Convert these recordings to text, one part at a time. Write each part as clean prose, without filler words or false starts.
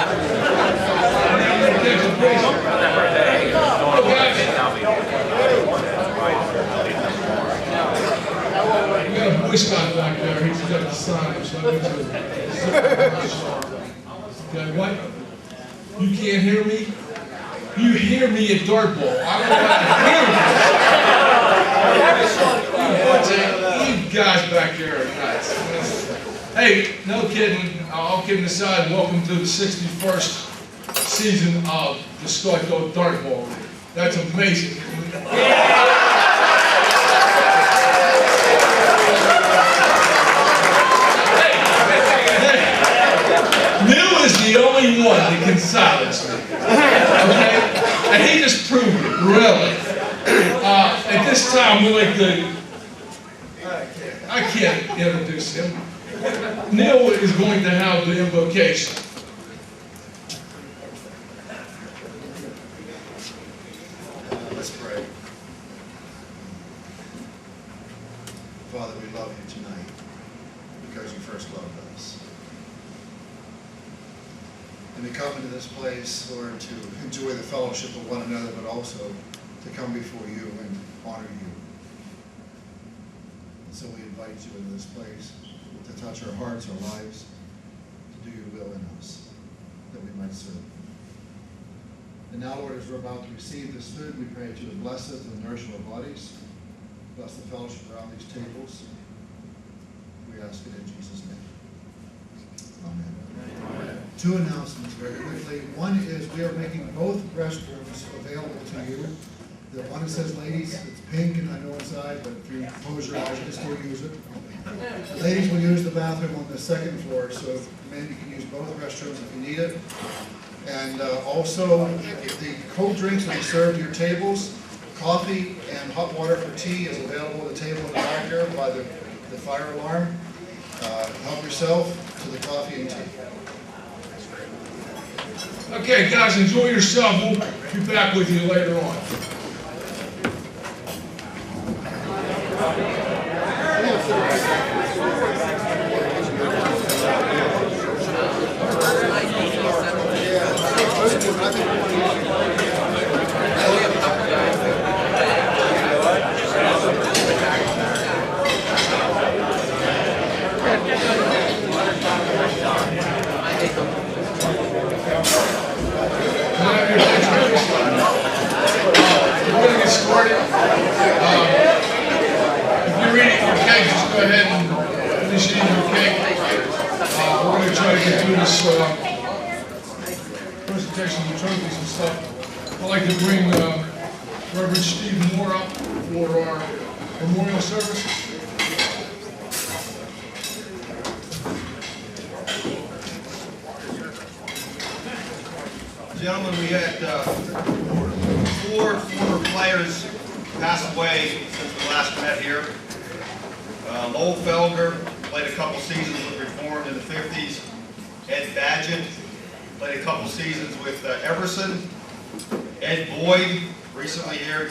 We got a Boy Scout back there. He's got the sign. So okay, what? You can't hear me? You hear me at Dartball. I don't know how to hear you. You guys back there are nuts. Hey, no kidding. All kidding aside, welcome to the 61st season of the Scottdale Dartball. That's amazing. Neil is the only one that can silence me. Okay? And he just proved it, really. At this time, we like to... I can't introduce him. Neil is going to have the invocation. Let's pray. Father, we love you tonight because you first loved us. And we come into this place, Lord, to enjoy the fellowship of one another, but also to come before you and honor you. And so we invite you into this place to touch our hearts, our lives, to do your will in us, that we might serve. And now, Lord, as we're about to receive this food, we pray that you would bless it and nourish our bodies. Bless the fellowship around these tables. We ask it in Jesus' name. Amen. Amen. Two announcements very quickly. One is we are making both restrooms available to you. The one that says ladies, it's pink and I know inside, but if you close your eyes, you can still use it. The ladies will use the bathroom on the second floor, so men, you can use both restrooms if you need it. And also, the cold drinks will be served to your tables. Coffee and hot water for tea is available at the table in the back here by the fire alarm. Help yourself to the coffee and tea. Okay, guys, enjoy yourself. We'll be back with you later on. We're going to get started. If you're eating your cake, just go ahead and finish eating your cake. We're going to try to get through this presentation of trophies and stuff. I'd like to bring Reverend Steve Moore up for our memorial service. Gentlemen, we had four former players pass away since we last met here. Lowell Felger played a couple seasons with Reformed in the 50s. Ed Badgett played a couple seasons with Everson. Ed Boyd, recently here,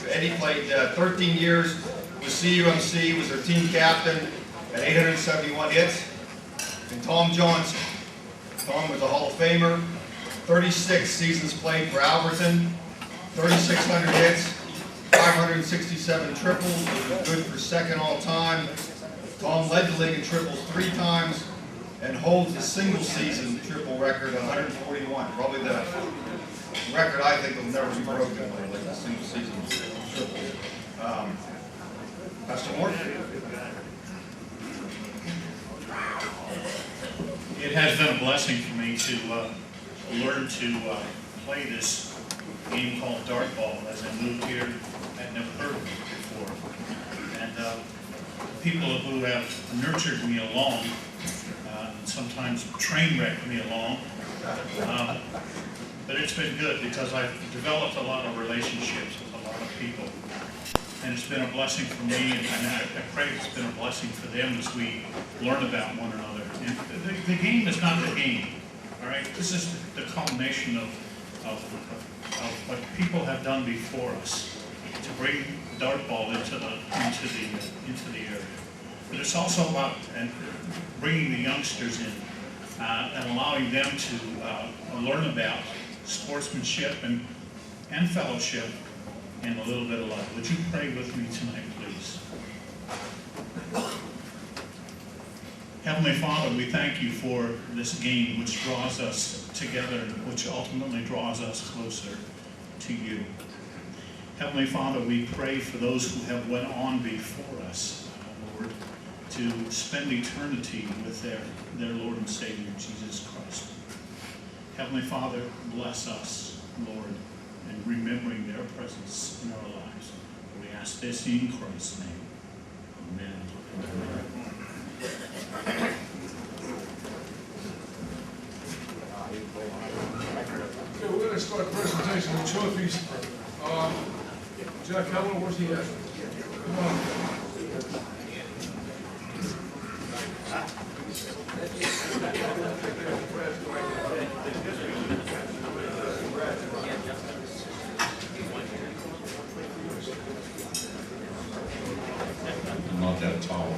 Eddie played 13 years with CUMC, was their team captain at 871 hits. And Tom Johnson. Tom was a Hall of Famer. 36 seasons played for Alberton, 3,600 hits, 567 triples, which was good for second all time. Tom led the league in triples 3 times and holds the single season triple record of 141. Probably the record I think will never be broken, like the single season triples. Pastor Moore? It has been a blessing for me to learn to play this game called Dartball as I moved here. I'd never heard of it before. And people who have nurtured me along, sometimes train wrecked me along, but it's been good because I've developed a lot of relationships with a lot of people. And it's been a blessing for me, and I pray it's been a blessing for them as we learn about one another. And the game is not the game. All right, this is the culmination of what people have done before us to bring Dartball into the area. But it's also about bringing the youngsters in and allowing them to learn about sportsmanship and fellowship and a little bit of love. Would you pray with me tonight, please? Heavenly Father, we thank you for this game which draws us together, which ultimately draws us closer to you. Heavenly Father, we pray for those who have went on before us, Lord, to spend eternity with their Lord and Savior, Jesus Christ. Heavenly Father, bless us, Lord, in remembering their presence in our lives. We ask this in Christ's name. Amen. Okay, we're going to start presentation of trophies. Jack Keller, where's he at? Come on. I'm not that tall.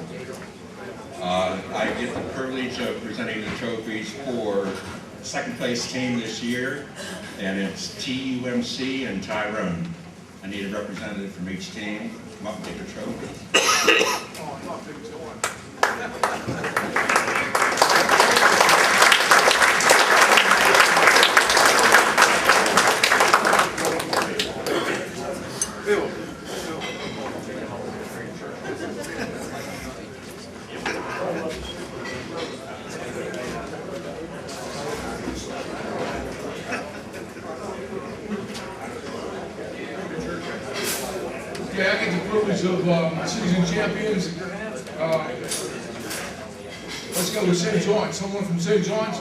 I get the privilege of presenting the trophies for second place team this year, and it's TUMC and Tyrone. I need a representative from each team. Come up and take a trophy. Oh, I'm not big John. Okay, I get the privilege of season champions. Let's go with St. John's. Someone from St. John's?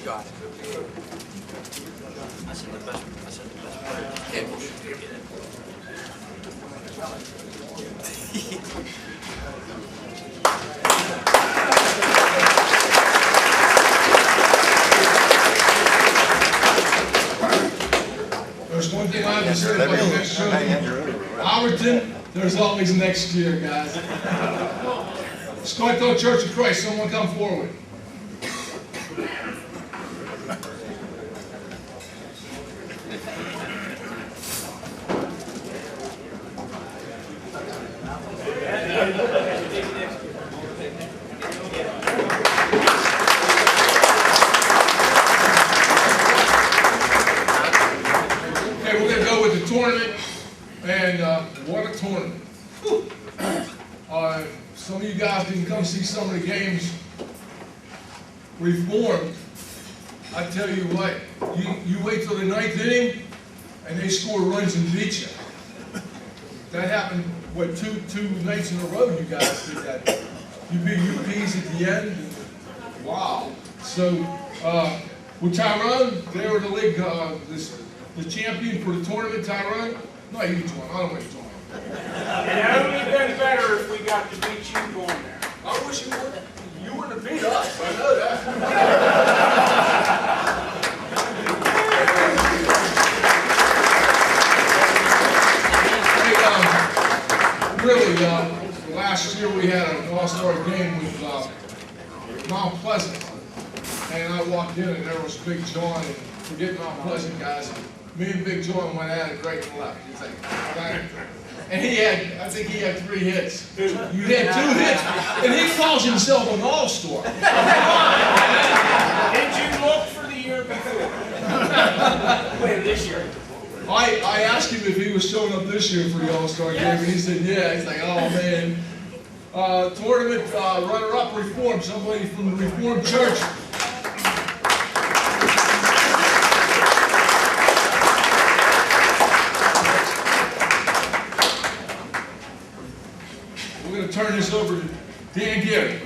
Scott. I said the best player. Campbell should get it. There's one thing I have to say about the next show. Alberton, there's always next year, guys. Scottdale Church of Christ, someone come forward. Okay, we're gonna go with the tournament, and what a tournament. Whew. Some of you guys didn't come see some of the games. Reformed, I tell you what, you wait till the ninth inning, and they score runs and beat you. That happened, what, two nights in a row you guys did that. You beat UPs at the end, and wow. So, with Tyrone, they were the league, the champion for the tournament, Tyrone. No, you join, I don't want to join. It only been better if we got to beat you going there. I wish you would. You wouldn't have beat us. I know that. Hey, really, last year we had an all-star game with Mount Pleasant, and I walked in and there was Big John, and forget Mount Pleasant guys. Me and Big John went at it right and left. He's like, and he had, I think he had 3 hits. You had 2 hits, and he calls himself an all-star. Did you look for the year before? Wait, this year. I asked him if he was showing up this year for the all-star game, and he said, yeah. He's like, oh, man. Tournament runner-up Reformed, somebody from the Reformed Church. We're going to turn this over to Dan Gary.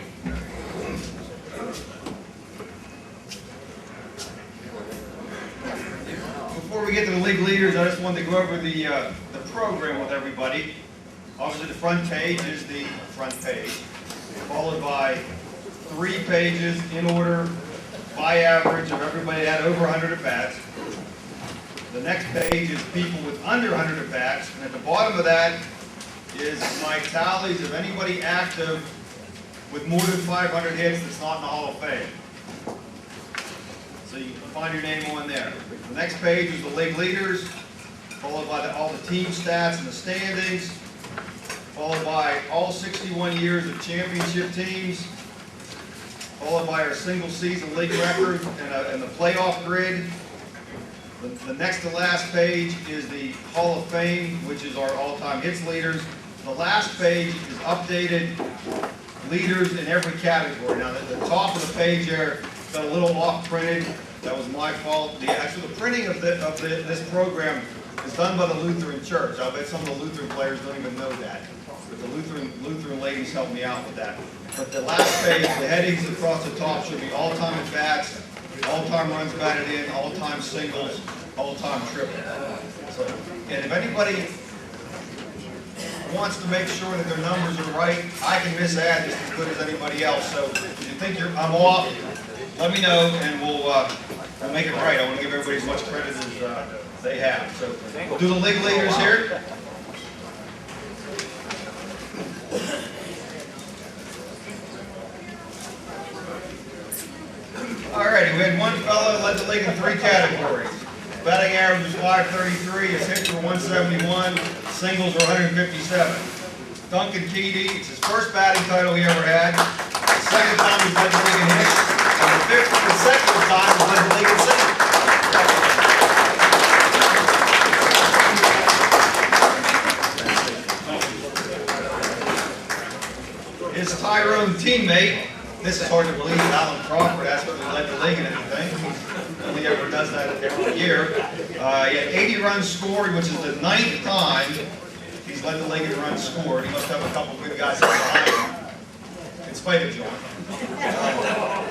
Before we get to the league leaders, I just wanted to go over the program with everybody. Obviously, the front page is the front page, followed by 3 pages in order by average of everybody that had over 100 at bats. The next page is people with under 100 at-bats, and at the bottom of that is my tallies of anybody active with more than 500 hits that's not in the Hall of Fame. So you can find your name on there. The next page is the league leaders, followed by all the team stats and the standings, followed by all 61 years of championship teams, followed by our single season league record and the playoff grid. The next to last page is the Hall of Fame, which is our all-time hits leaders. The last page is updated leaders in every category. Now, the top of the page there got a little off-printed. That was my fault. Actually, the printing of this program is done by the Lutheran Church. I bet some of the Lutheran players don't even know that. But the Lutheran ladies helped me out with that. But the last page, the headings across the top should be all-time at-bats, all-time runs batted in, all-time singles, all-time triples. So, and if anybody wants to make sure that their numbers are right, I can misadd just as good as anybody else. So if you think I'm off, let me know and we'll make it right. I want to give everybody as much credit as they have. So we'll do the league leaders here. Alrighty, we had one fellow led the league in 3 categories. Batting average was 533, his hits were 171, singles were 157. Duncan Keedy, it's his first batting title he ever had. The second time he's led the league in hits, and the 5th consecutive time he's led the league in singles. His Tyrone teammate, this is hard to believe, Alan Crawford actually led the league in anything. I think he ever does that every year. He had 80 runs scored, which is the 9th time he's led the league in runs scored. He must have a couple good guys behind him, in spite of John.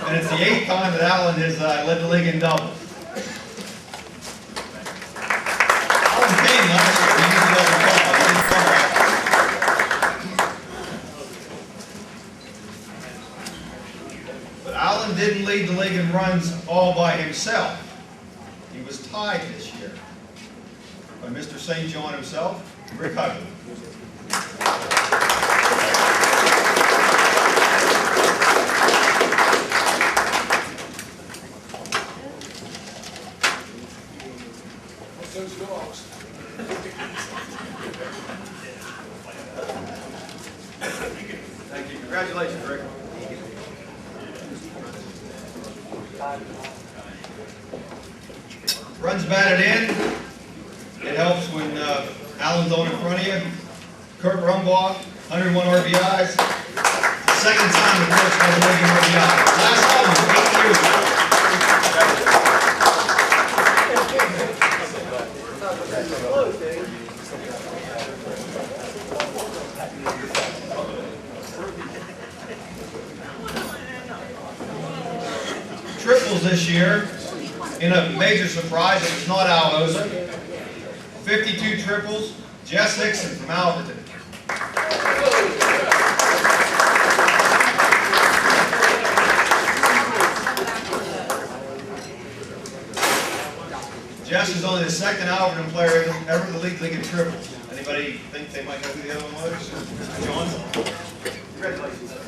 And it's the 8th time that Alan has led the league in doubles. Alan came last year. He usually doesn't come. He didn't come last year. Alan didn't lead the league in runs all by himself. He was tied this year by Mr. St. John himself, Rick Huggley. Those dogs. Thank you. Congratulations, Rick. Runs batted in. It helps when Alan's on in front of you. Kurt Rumbaugh, 101 RBIs. Second time the Kurt's led the league in RBIs. Last time was 8 years ago. Triples this year, in a major surprise, it was not Al Ozer. 52 triples, Jess Hickson from Alberton. Jess is only the second Alberton player ever in the league in triples. Anybody think they might know who the other one was? Mr. John? Congratulations, sir.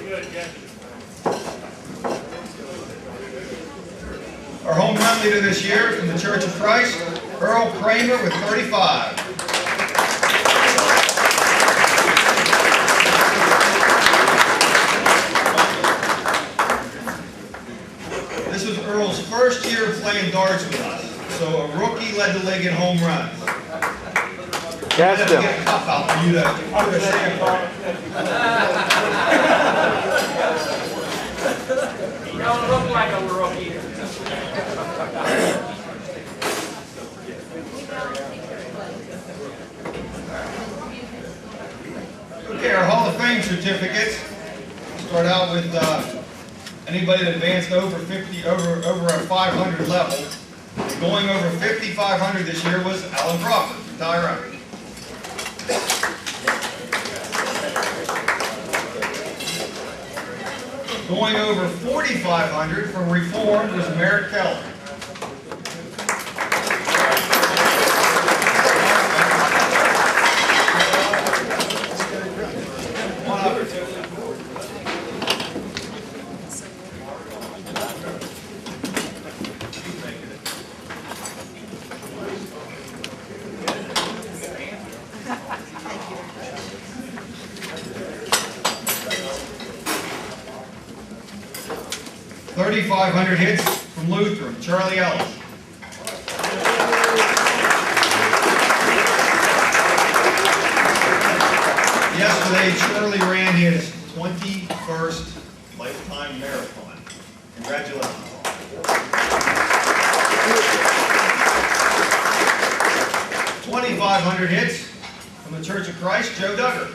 Good, yeah. Our home run leader this year from the Church of Christ, Earl Kramer with 35. This was Earl's first year playing darts with us, so a rookie led the league in home runs. Cast him. Get a cup out for you to understand for you. You don't look like a rookie. Okay, our Hall of Fame certificates. Start out with anybody that advanced over 50, over a 500 level. And going over 5,500 this year was Alan Crawford from Tyrone. Going over 4,500 from Reformed was Merritt Keller. 3,500 hits from Lutheran, Charlie Ellis. Yesterday, Charlie ran his 21st lifetime marathon. Congratulations. 2,500 hits from the Church of Christ, Joe Duggar.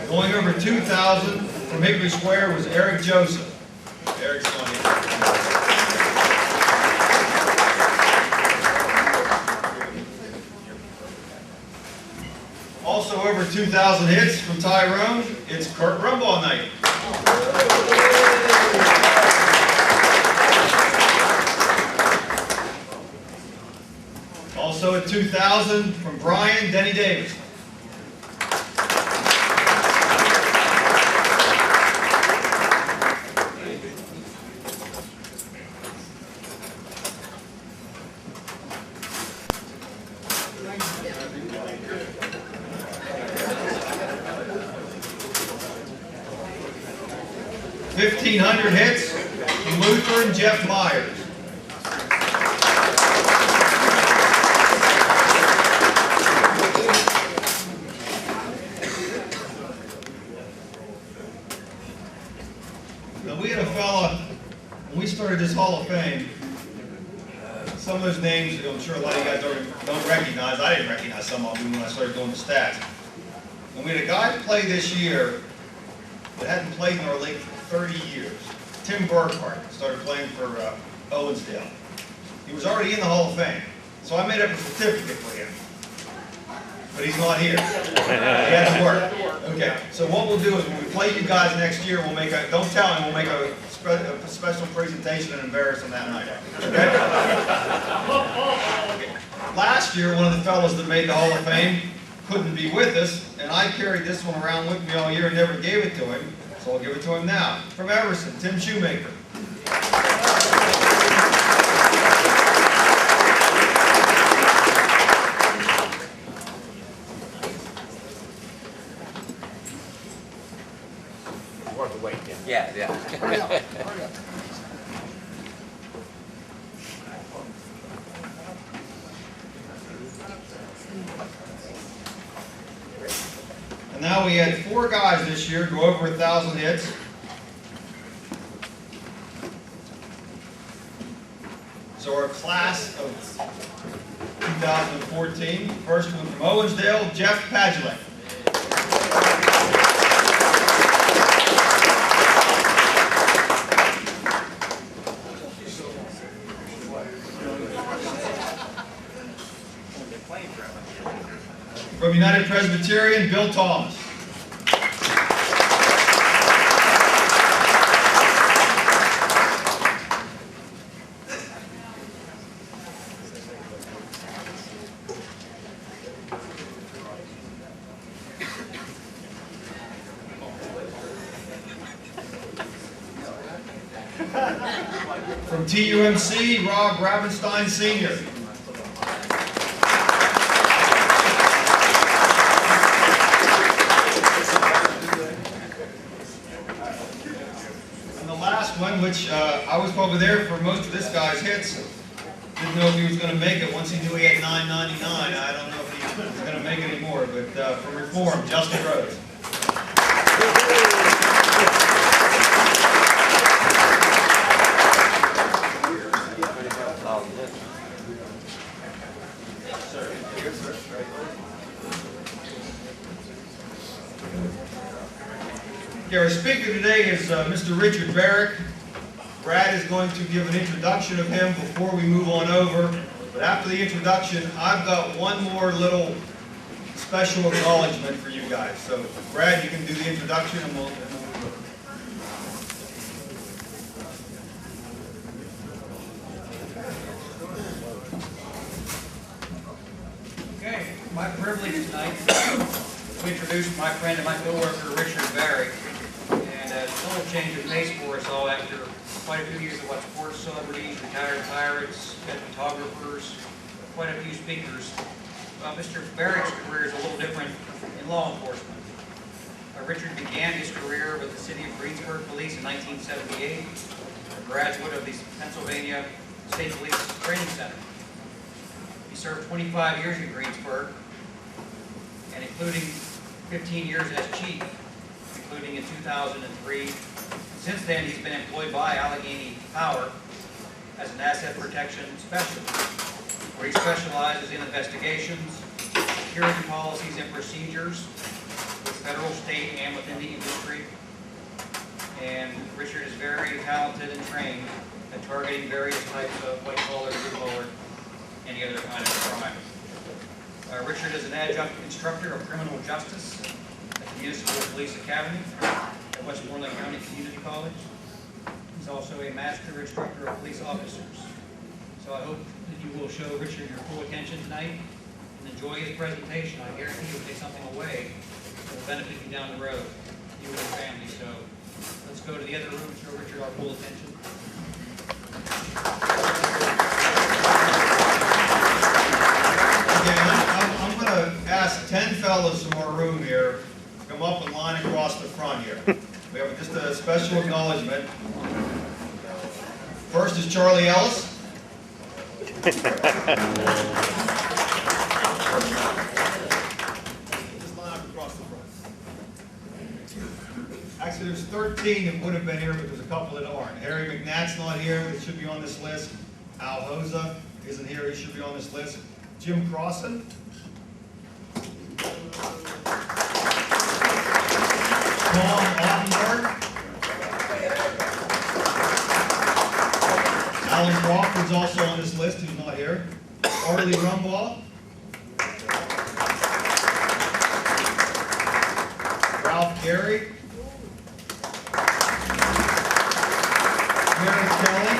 Going over 2,000 from Hickory Square was Eric Joseph. Eric's on here. Also over 2,000 hits from Tyrone, it's Kurt Rumbaugh night. Also at 2,000 from Brian Denny Davis. $1,500 hits from Lutheran Jeff Myers. Now we had a fella, when we started this Hall of Fame, some of those names I'm sure a lot of you guys don't recognize. I didn't recognize some of them when I started doing the stats. And we had a guy play this year that hadn't played in our league for 30 years. Tim Burkhart started playing for Owensdale. He was already in the Hall of Fame, so I made up a certificate for him. But he's not here. He had to work. Okay, so what we'll do is when we play you guys next year, we'll make a, don't tell him, we'll make a special presentation and embarrass him that night. Okay? Last year, one of the fellows that made the Hall of Fame couldn't be with us, and I carried this one around with me all year and never gave it to him, so I'll give it to him now. From Everson, Tim Shoemaker. Yeah, yeah. Hurry up, hurry up. And now we had 4 guys this year go over 1,000 hits. So our class of 2014, first one from Owensdale, Jeff Padulek. From United Presbyterian, Bill Thomas. From TUMC, Rob Ravenstein Sr. One, which I was probably there for most of this guy's hits. Didn't know if he was going to make it. Once he knew he had $9.99, I don't know if he was going to make it anymore. But from Reform, Justin Rhodes. Okay, our speaker today is Mr. Richard Barrick. Brad is going to give an introduction of him before we move on over. But after the introduction, I've got one more little special acknowledgement for you guys. So, Brad, you can do the introduction and we'll move over. my privilege tonight to introduce my friend and my coworker, Richard Barry. And a little change of pace for us all after quite a few years of what sports celebrities, retired pirates, photographers, quite a few speakers. Mr. Barry's career is a little different in law enforcement. Richard began his career with the City of Greensburg Police in 1978, a graduate of the Pennsylvania State Police Training Center. He served 25 years in Greensburg, and including 15 years as chief, including in 2003. Since then, he's been employed by Allegheny Power as an asset protection specialist, where he specializes in investigations, security policies and procedures, with federal, state, and within the industry. And Richard is very talented and trained at targeting various types of white collar, blue collar, any other kind of crime. Richard is an adjunct instructor of criminal justice at the Municipal Police Academy at Westmoreland County Community College. He's also a master instructor of police officers. So I hope that you will show Richard your full attention tonight and enjoy his presentation. I guarantee you'll take something away that will benefit you down the road, you and your family. So let's go to the other room and show Richard our full attention. I'm going to ask 10 fellas from our room here to come up and line across the front here. We have just a special acknowledgement. First is Charlie Ellis. Just line up across the front. Actually, there's 13 that would have been here, but there's a couple that aren't. Harry McNatt's not here. That should be on this list. Al Hoza isn't here. He should be on this list. Jim Crossan. Tom Ottenberg. Alan Crawford's also on this list, who's not here. Arlie Rumbaugh. Ralph Gary. Mary Kelly.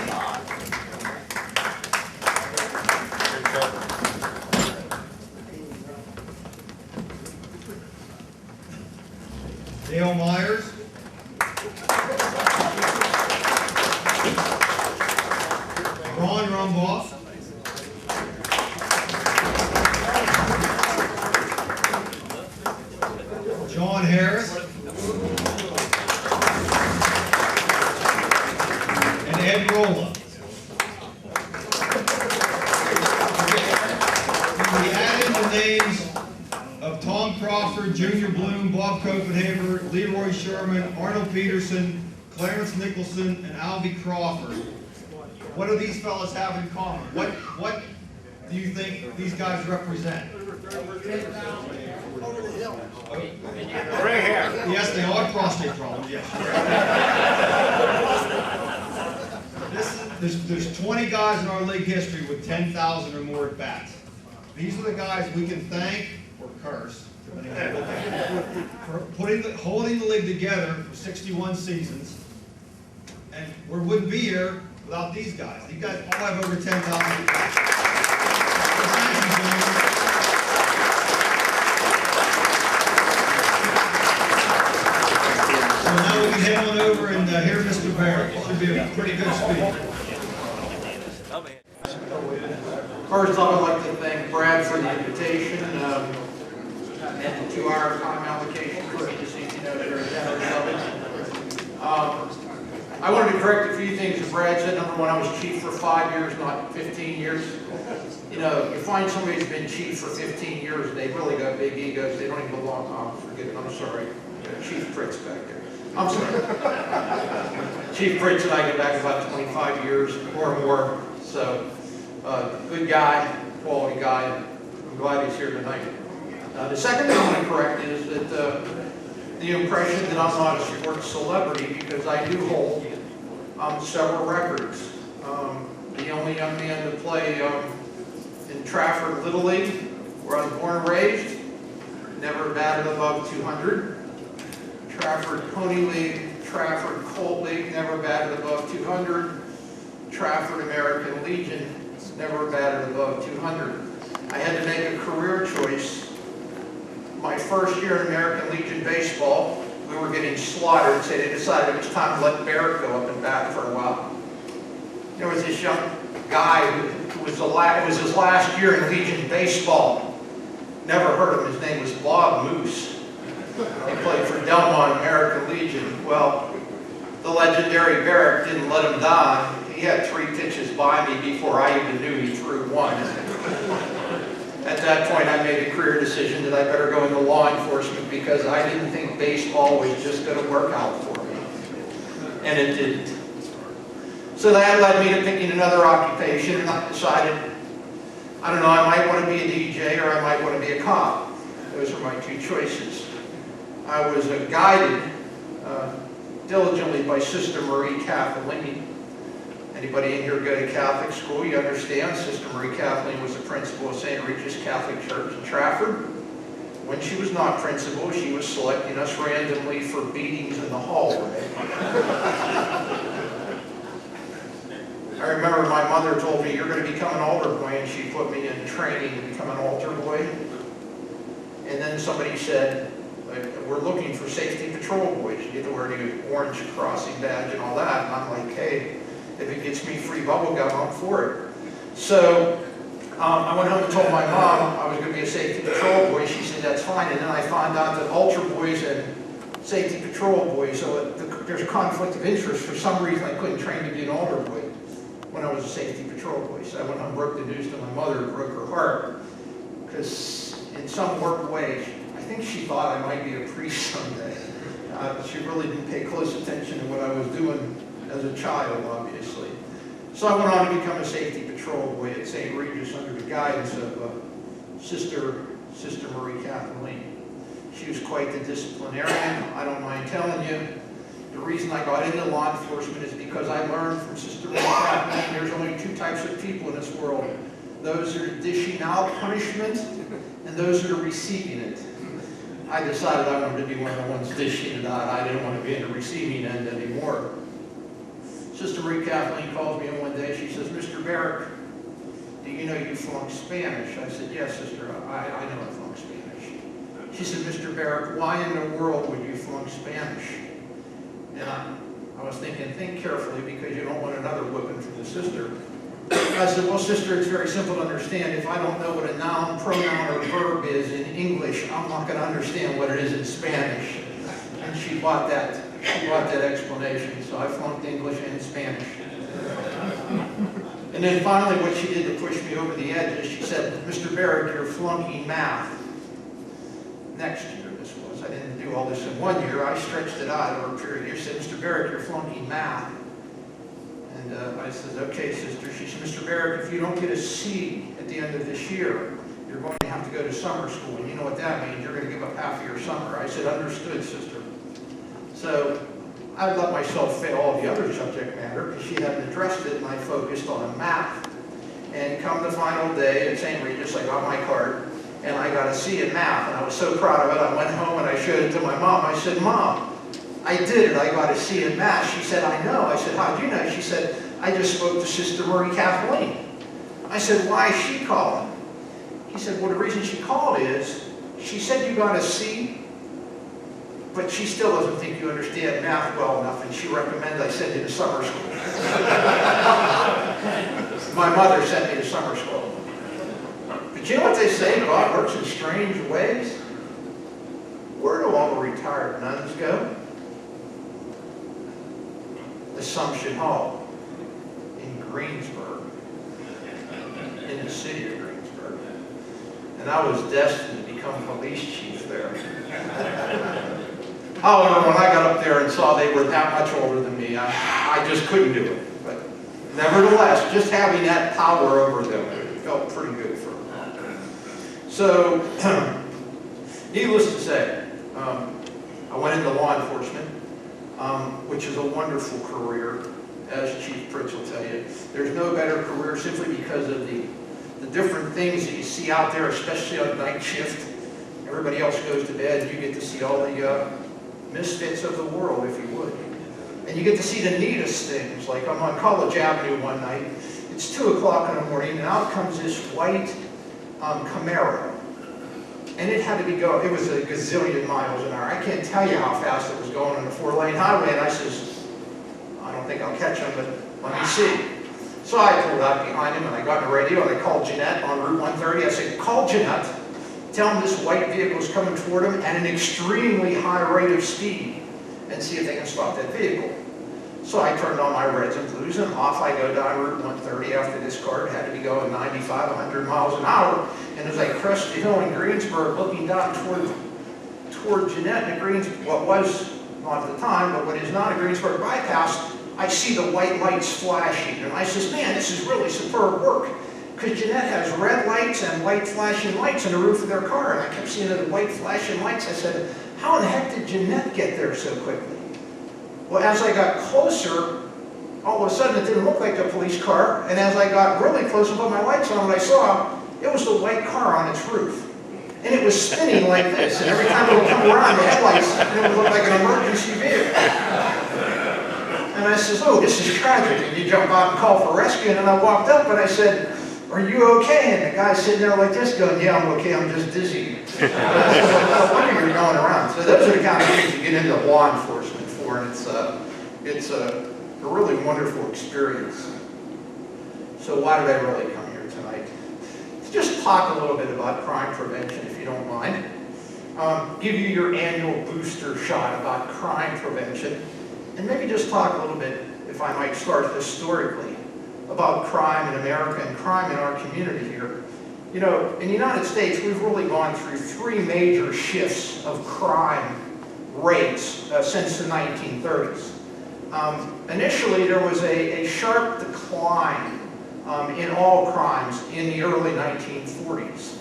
Dale Myers. Ron Rumbaugh. John Harris. And Ed Rolla. We added the names of Tom Crawford, Junior Bloom, Bob Copenhaver, Leroy Sherman, Arnold Peterson, Clarence Nicholson, and Albie Crawford. What do these fellas have in common? What do you think these guys represent? Gray hair. Yes, they are prostate problems, yes. There's 20 guys in our league history with 10,000 or more at bats. These are the guys we can thank or curse, depending on how you look at it, for holding the league together for 61 seasons. And we wouldn't be here without these guys. These guys all have over 10,000 at bats. So thank you, gentlemen. So now we can head on over and hear Mr. Barrett. It should be a pretty good speech. First, I would like to thank Brad for the invitation and the 2-hour time allocation for this evening. Very generous of it. I wanted to correct a few things that Brad said. Number one, I was chief for 5 years, not 15 years. You know, you find somebody who's been chief for 15 years, and they really got big egos. They don't even belong. Oh, forget it. I'm sorry. Chief Fritz back there. I'm sorry. Chief Fritz and I go back about 25 years or more. So, good guy, quality guy. I'm glad he's here tonight. The second thing I want to correct is that the impression that I'm not a sports celebrity, because I do hold several records. The only young man to play in Trafford Little League, where I was born and raised, never batted above 200. Trafford Pony League, Trafford Colt League, never batted above 200. Trafford American Legion, never batted above 200. I had to make a career choice first year in American Legion baseball. We were getting slaughtered, so they decided it was time to let Barrett go up and bat for a while. There was this young guy who was it was his last year in Legion baseball. Never heard of him. His name was Bob Moose. He played for Delmont American Legion. Well, the legendary Barrett didn't let him die. He had 3 pitches by me before I even knew he threw one. At that point, I made a career decision that I better go into law enforcement because I didn't think baseball was just going to work out for me. And it didn't. So that led me to picking another occupation, and I decided, I don't know, I might want to be a DJ or I might want to be a cop. Those are my 2 choices. I was guided diligently by Sister Marie Kathleen. Anybody in here go to Catholic school, you understand Sister Marie Kathleen was the principal of St. Regis Catholic Church in Trafford. When she was not principal, she was selecting us randomly for beatings in the hallway. I remember my mother told me, you're going to become an altar boy, and she put me in training to become an altar boy. And then somebody said, we're looking for safety patrol boys. You get to wear the orange crossing badge and all that. And I'm like, hey, if it gets me free bubble gum, I'm for it. So I went home and told my mom I was going to be a safety patrol boy. She said, that's fine. And then I found out that altar boys and safety patrol boys, so there's a conflict of interest. For some reason, I couldn't train to be an altar boy when I was a safety patrol boy. So I went home and broke the news to my mother. It broke her heart. Because in some warped way, I think she thought I might be a priest someday. She really didn't pay close attention to what I was doing as a child, obviously. So I went on to become a safety patrol boy at St. Regis under the guidance of Sister Marie Kathleen. She was quite the disciplinarian. I don't mind telling you. The reason I got into law enforcement is because I learned from Sister Marie Kathleen there's only 2 types of people in this world. Those that are dishing out punishment and those that are receiving it. I decided I wanted to be one of the ones dishing it out. I didn't want to be in the receiving end anymore. Sister Marie Kathleen calls me in one day. She says, Mr. Barrick, do you know you flunked Spanish? I said, yes, sister, I know I flunked Spanish. She said, Mr. Barrick, why in the world would you flunk Spanish? And I was thinking, think carefully because you don't want another whipping from the sister. I said, well, sister, it's very simple to understand. If I don't know what a noun, pronoun, or verb is in English, I'm not going to understand what it is in Spanish. And she bought that. She bought that explanation. So I flunked English and Spanish. And then finally, what she did to push me over the edge is she said, Mr. Barrick, you're flunking math. Next year, this was. I didn't do all this in 1 year. I stretched it out over a period of years. She said, Mr. Barrick, you're flunking math. And I said, okay, sister. She said, Mr. Barrick, if you don't get a C at the end of this year, you're going to have to go to summer school. And you know what that means. You're going to give up half of your summer. I said, understood, sister. So I let myself fail all the other subject matter because she hadn't addressed it, and I focused on math. And come the final day at St. Regis, I got my card, and I got a C in math. And I was so proud of it. I went home and I showed it to my mom. I said, Mom, I did it. I got a C in math. She said, I know. I said, how'd you know? She said, I just spoke to Sister Marie Kathleen. I said, why is she calling? He said, well, the reason she called is, she said you got a C, but she still doesn't think you understand math well enough, and she recommended I send you to summer school. My mother sent me to summer school. But you know what they say? God works in strange ways. Where do all the retired nuns go? Assumption Hall in Greensburg, in the city of Greensburg. And I was destined to become police chief there. However, when I got up there and saw they were that much older than me, I just couldn't do it. But nevertheless, just having that power over them felt pretty good for me. So, needless to say, I went into law enforcement, which is a wonderful career, as Chief Pritch will tell you. There's no better career simply because of the different things that you see out there, especially on night shift. Everybody else goes to bed, and you get to see all the misfits of the world, if you would. And you get to see the neatest things, like I'm on College Avenue one night. It's 2 o'clock in the morning, and out comes this white Camaro. and it had to be it was a gazillion miles an hour. I can't tell you how fast it was going on the 4-lane highway, and I says, I don't think I'll catch him, but let me see. So I pulled out behind him, and I got on the radio, and I called Jeanette on Route 130. I said, call Jeanette, tell him this white vehicle is coming toward him at an extremely high rate of speed, and see if they can stop that vehicle. So I turned on my reds and blues, and off I go down Route 130 after this car. It had to be going 95, 100 miles an hour. And as I crest the hill in Greensburg, looking down toward Jeanette and what was not at the time, but what is not a Greensburg bypass, I see the white lights flashing. And I says, man, this is really superb work. Because Jeanette has red lights and white flashing lights on the roof of their car. And I kept seeing the white flashing lights. I said, how in the heck did Jeanette get there so quickly? Well, as I got closer, all of a sudden it didn't look like a police car, and as I got really close and put my lights on, what I saw, it was the white car on its roof. And it was spinning like this, and every time it would come around, the headlights, and it would look like an emergency vehicle. And I says, oh, this is tragic, and you jump out and call for rescue, and then I walked up and I said, are you okay? And the guy's sitting there like this going, yeah, I'm okay, I'm just dizzy. No wonder you're going around. So those are the kind of things you get into law enforcement. And it's a really wonderful experience. So why did I really come here tonight? To just talk a little bit about crime prevention, if you don't mind. Give you your annual booster shot about crime prevention, and maybe just talk a little bit, if I might start historically, about crime in America and crime in our community here. You know, in the United States, we've really gone through 3 major shifts of crime rates since the 1930s. Initially, there was a sharp decline in all crimes in the early 1940s.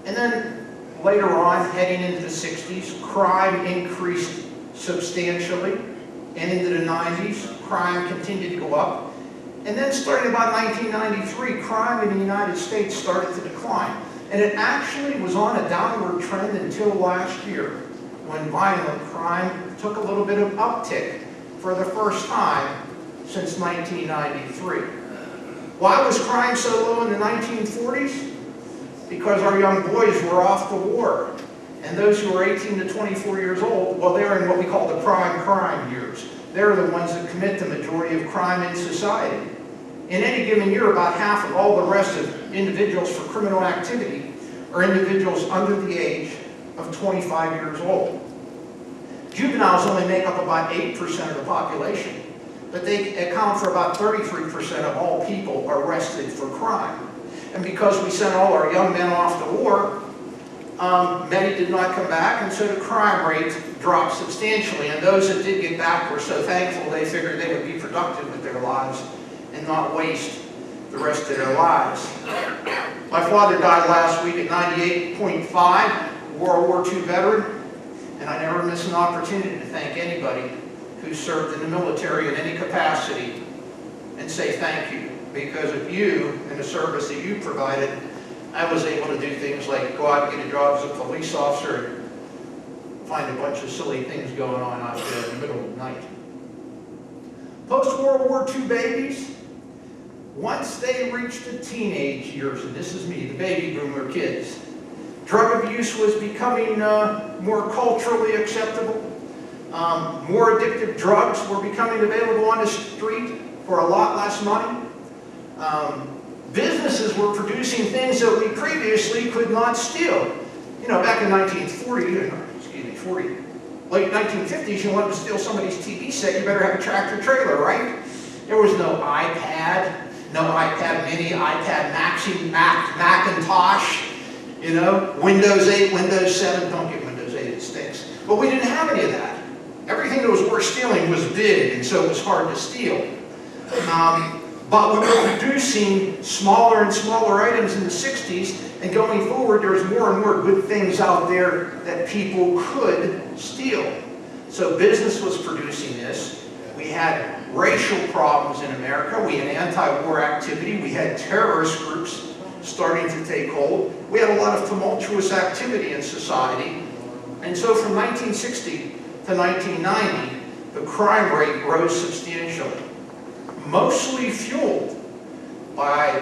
And then later on, heading into the 60s, crime increased substantially. And into the 90s, crime continued to go up. And then starting about 1993, crime in the United States started to decline. And it actually was on a downward trend until last year, when violent crime took a little bit of uptick for the first time since 1993. Why was crime so low in the 1940s? Because our young boys were off to war. And those who were 18 to 24 years old, well, they're in what we call the prime crime years. They're the ones that commit the majority of crime in society. In any given year, about half of all the rest of individuals for criminal activity are individuals under the age of 25 years old. Juveniles only make up about 8% of the population, but they account for about 33% of all people arrested for crime. And because we sent all our young men off to war, many did not come back, and so the crime rate dropped substantially. And those that did get back were so thankful they figured they would be productive with their lives and not waste the rest of their lives. My father died last week at 98.5, World War II veteran, and I never miss an opportunity to thank anybody who served in the military in any capacity and say thank you. Because of you and the service that you provided, I was able to do things like go out and get a job as a police officer and find a bunch of silly things going on out there in the middle of the night. Post-World War II babies, once they reached the teenage years, and this is me, the baby boomer kids, drug abuse was becoming more culturally acceptable. More addictive drugs were becoming available on the street for a lot less money. Businesses were producing things that we previously could not steal. You know, back in 1940, late 1950s, you wanted to steal somebody's TV set, you better have a tractor trailer, right? There was no iPad Mini, iPad Maxi, Macintosh, you know, Windows 8, Windows 7, don't get Windows 8, it stinks. But we didn't have any of that. Everything that was worth stealing was big, and so it was hard to steal. But we were producing smaller and smaller items in the 60s, and going forward, there's more and more good things out there that people could steal. So business was producing this. We had racial problems in America. We had anti-war activity. We had terrorist groups starting to take hold. We had a lot of tumultuous activity in society. And so from 1960 to 1990, the crime rate rose substantially, mostly fueled by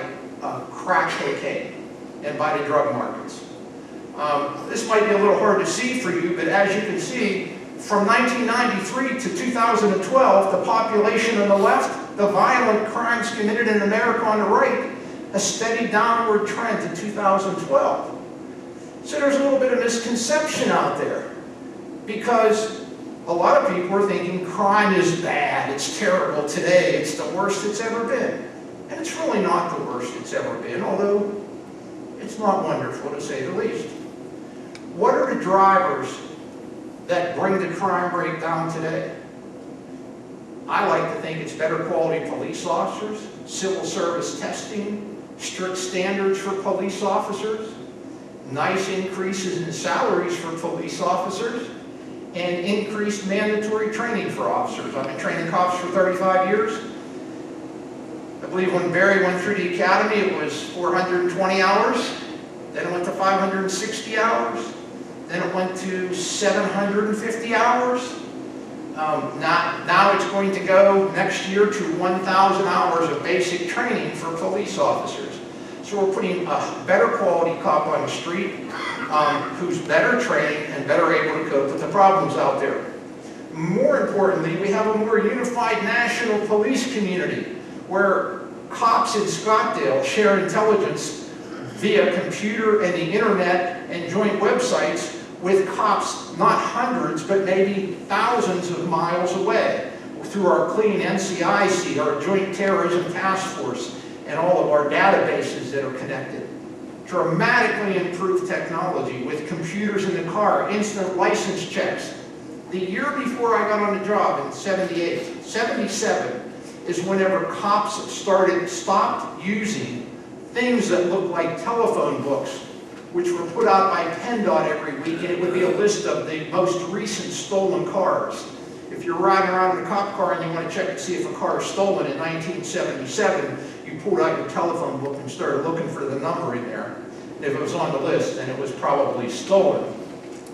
crack cocaine and by the drug markets. This might be a little hard to see for you, but as you can see, from 1993 to 2012, the population on the left, the violent crimes committed in America on the right, a steady downward trend to 2012. So there's a little bit of misconception out there, because a lot of people are thinking crime is bad, it's terrible today, it's the worst it's ever been. And it's really not the worst it's ever been, although it's not wonderful to say the least. What are the drivers that bring the crime rate down today? I like to think it's better quality police officers, civil service testing, strict standards for police officers, nice increases in salaries for police officers, and increased mandatory training for officers. I've been training cops for 35 years. I believe when Barry went through the academy, it was 420 hours. Then it went to 560 hours. Then it went to 750 hours. Now it's going to go next year to 1,000 hours of basic training for police officers. So we're putting a better quality cop on the street who's better trained and better able to cope with the problems out there. More importantly, we have a more unified national police community where cops in Scottdale share intelligence via computer and the internet and joint websites with cops not hundreds but maybe thousands of miles away through our clean NCIC, our Joint Terrorism Task Force, and all of our databases that are connected. Dramatically improved technology with computers in the car, instant license checks. The year before I got on the job in 78, 77 is whenever cops stopped using things that looked like telephone books, which were put out by PennDOT every week, and it would be a list of the most recent stolen cars. If you're riding around in a cop car and you want to check to see if a car is stolen in 1977, you pulled out your telephone book and started looking for the number in there. And if it was on the list, then it was probably stolen.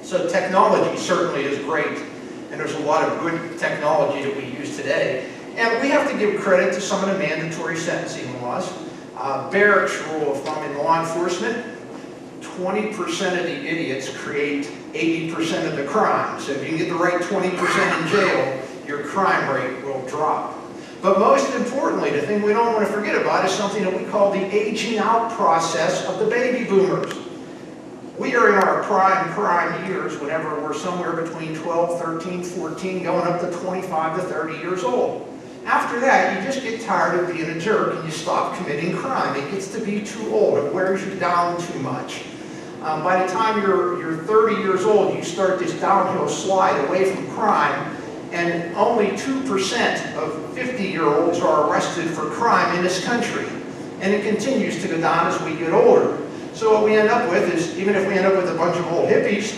So technology certainly is great, and there's a lot of good technology that we use today. And we have to give credit to some of the mandatory sentencing laws. Barrett's rule of thumb in law enforcement, 20% of the idiots create 80% of the crime. So if you can get the right 20% in jail, your crime rate will drop. But most importantly, the thing we don't want to forget about is something that we call the aging out process of the baby boomers. We are in our prime crime years whenever we're somewhere between 12, 13, 14, going up to 25 to 30 years old. After that, you just get tired of being a jerk and you stop committing crime. It gets to be too old. It wears you down too much. By the time you're 30 years old, you start this downhill slide away from crime, and only 2% of 50-year-olds are arrested for crime in this country. And it continues to go down as we get older. So what we end up with is, even if we end up with a bunch of old hippies,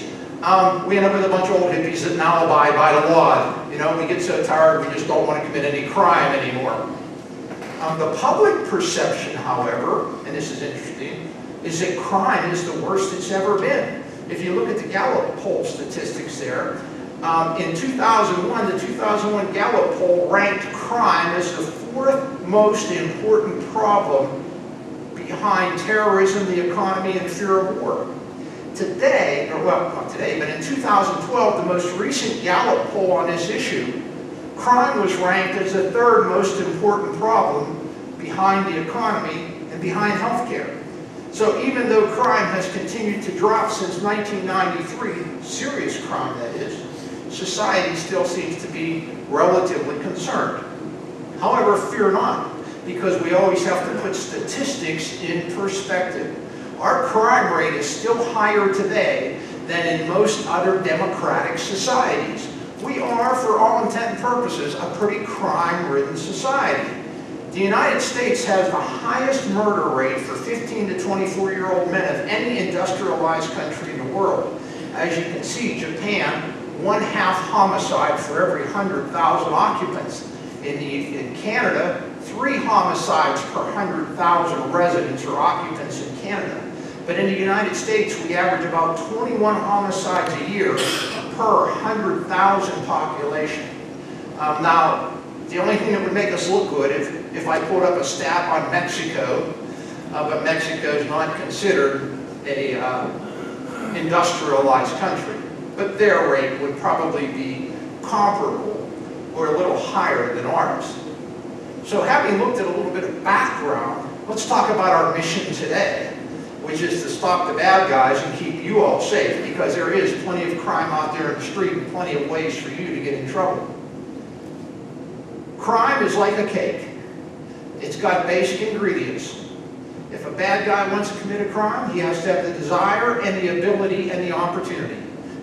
we end up with a bunch of old hippies that now abide by the law. You know, we get so tired we just don't want to commit any crime anymore. The public perception, however, and this is interesting, is that crime is the worst it's ever been. If you look at the Gallup poll statistics there, in 2001, the 2001 Gallup poll ranked crime as the fourth most important problem behind terrorism, the economy, and fear of war. Today, or well, not today, but in 2012, the most recent Gallup poll on this issue, crime was ranked as the third most important problem behind the economy and behind health care. So even though crime has continued to drop since 1993, serious crime that is, society still seems to be relatively concerned. However, fear not, because we always have to put statistics in perspective. Our crime rate is still higher today than in most other democratic societies. We are, for all intent and purposes, a pretty crime-ridden society. The United States has the highest murder rate for 15 to 24-year-old men of any industrialized country in the world. As you can see, Japan, 1/2 homicide for every 100,000 occupants. In Canada, 3 homicides per 100,000 residents or occupants in Canada. But in the United States, we average about 21 homicides a year per 100,000 population. Now, the only thing that would make us look good if I pulled up a stat on Mexico, but Mexico is not considered a industrialized country, but their rate would probably be comparable or a little higher than ours. So having looked at a little bit of background, let's talk about our mission today, which is to stop the bad guys and keep you all safe, because there is plenty of crime out there in the street and plenty of ways for you to get in trouble. Crime is like a cake. It's got basic ingredients. If a bad guy wants to commit a crime, he has to have the desire and the ability and the opportunity.